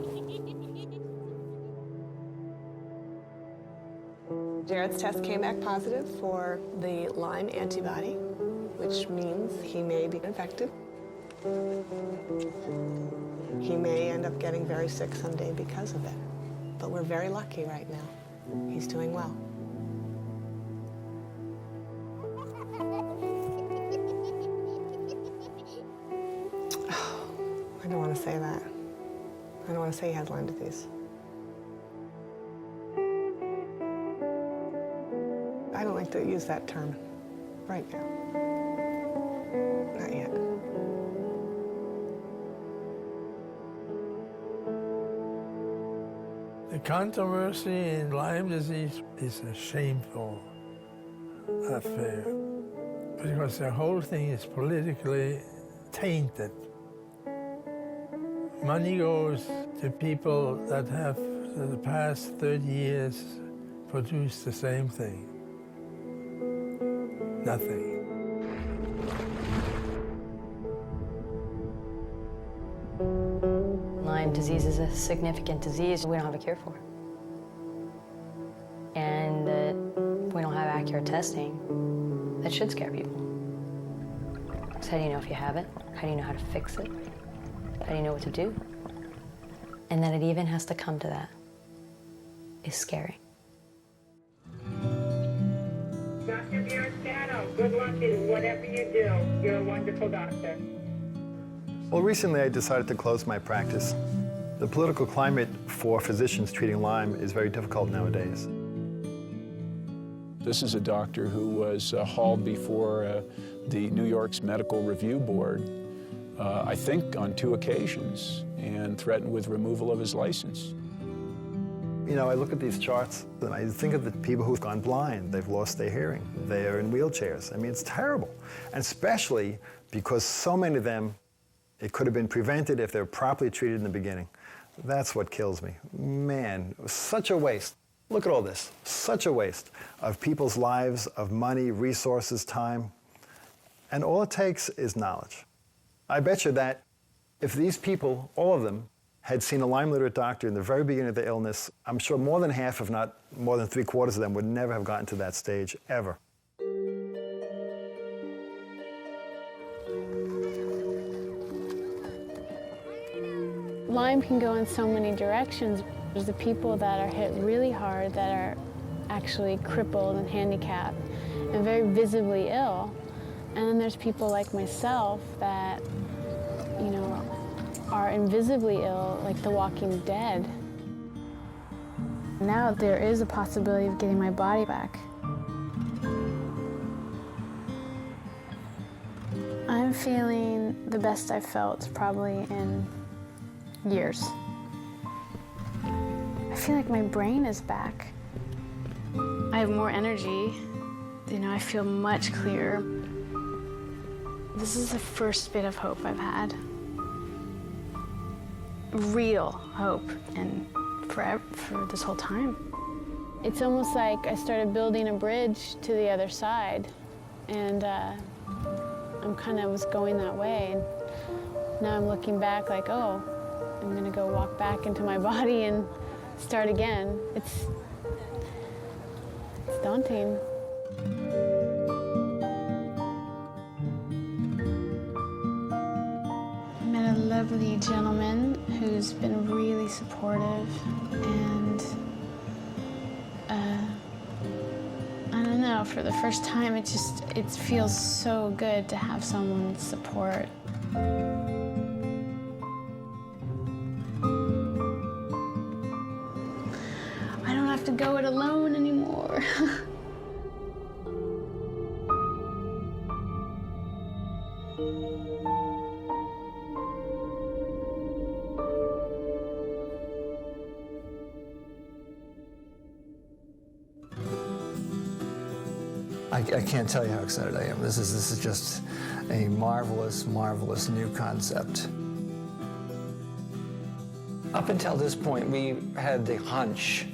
Jared's test came back positive for the Lyme antibody, which means he may be infected. He may end up getting very sick someday because of it. But we're very lucky right now. He's doing well. I don't want to say that. I don't want to say he has Lyme disease. I don't like to use that term right now. Not yet. The controversy in Lyme disease is a shameful affair because the whole thing is politically tainted. Money goes to people that have, for the past 30 years, produced the same thing. Nothing. Lyme disease is a significant disease we don't have a cure for. And that we don't have accurate testing, that should scare people. So how do you know if you have it? How do you know how to fix it? How do you know what to do? And that it even has to come to that is scary. Dr. Biorstano, good luck in whatever you do. You're a wonderful doctor. Well, recently I decided to close my practice. The political climate for physicians treating Lyme is very difficult nowadays. This is a doctor who was hauled before the New York's Medical Review Board, I think on 2 occasions, and threatened with removal of his license. You know, I look at these charts and I think of the people who've gone blind. They've lost their hearing. They are in wheelchairs. I mean, it's terrible. And especially because so many of them, it could have been prevented if they were properly treated in the beginning. That's what kills me. Man, it was such a waste. Look at all this. Such a waste of people's lives, of money, resources, time. And all it takes is knowledge. I bet you that if these people, all of them, had seen a Lyme literate doctor in the very beginning of their illness, I'm sure more than half, if not more than 3/4 of them, would never have gotten to that stage, ever. Lyme can go in so many directions. There's the people that are hit really hard, that are actually crippled and handicapped and very visibly ill. And then there's people like myself that, you know, are invisibly ill, like the walking dead. Now there is a possibility of getting my body back. I'm feeling the best I've felt probably in years. I feel like my brain is back. I have more energy. You know, I feel much clearer. This is the first bit of hope I've had. Real hope, and for this whole time. It's almost like I started building a bridge to the other side, and I'm kind of was going that way. And now I'm looking back like, oh, I'm gonna go walk back into my body and start again. It's daunting. I met a lovely gentleman who's been really supportive, and I don't know, for the first time it feels so good to have someone's support. I don't have to go it alone anymore. I can't tell you how excited I am. This is just a marvelous, marvelous new concept. Up until this point, we had the hunch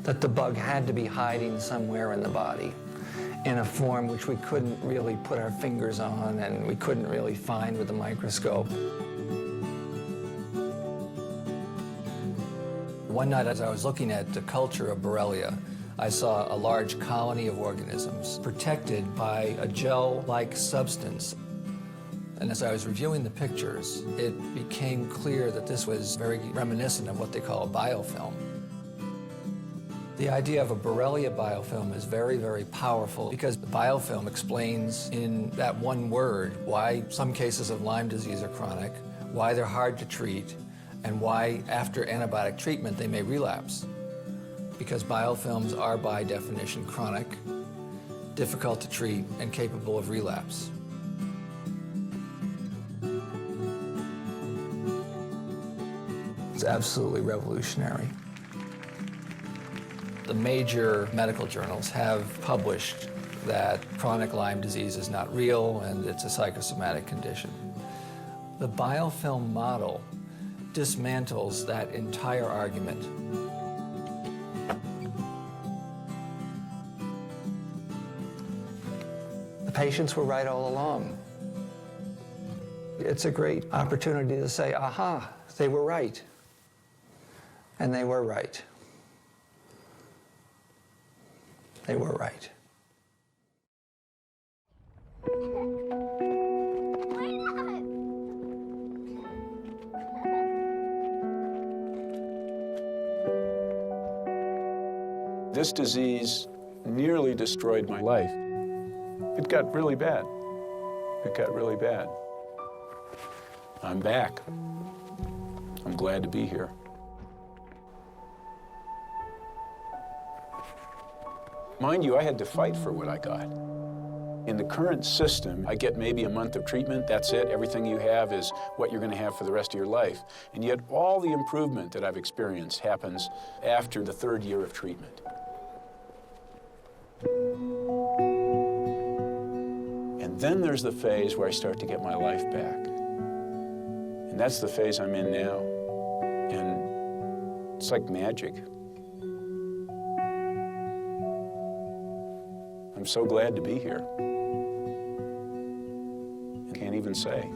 that the bug had to be hiding somewhere in the body in a form which we couldn't really put our fingers on and we couldn't really find with the microscope. One night as I was looking at the culture of Borrelia, I saw a large colony of organisms protected by a gel-like substance. And as I was reviewing the pictures, it became clear that this was very reminiscent of what they call a biofilm. The idea of a Borrelia biofilm is very, very powerful because the biofilm explains in that one word why some cases of Lyme disease are chronic, why they're hard to treat, and why after antibiotic treatment they may relapse. Because biofilms are by definition chronic, difficult to treat, and capable of relapse. It's absolutely revolutionary. The major medical journals have published that chronic Lyme disease is not real and it's a psychosomatic condition. The biofilm model dismantles that entire argument. The patients were right all along. It's a great opportunity to say, aha, they were right. And they were right. They were right. This disease nearly destroyed my life. It got really bad. It got really bad. I'm back. I'm glad to be here. Mind you, I had to fight for what I got. In the current system, I get maybe a month of treatment, that's it. Everything you have is what you're going to have for the rest of your life. And yet all the improvement that I've experienced happens after the 3rd year of treatment. And then there's the phase where I start to get my life back. And that's the phase I'm in now. And it's like magic. I'm so glad to be here. I can't even say.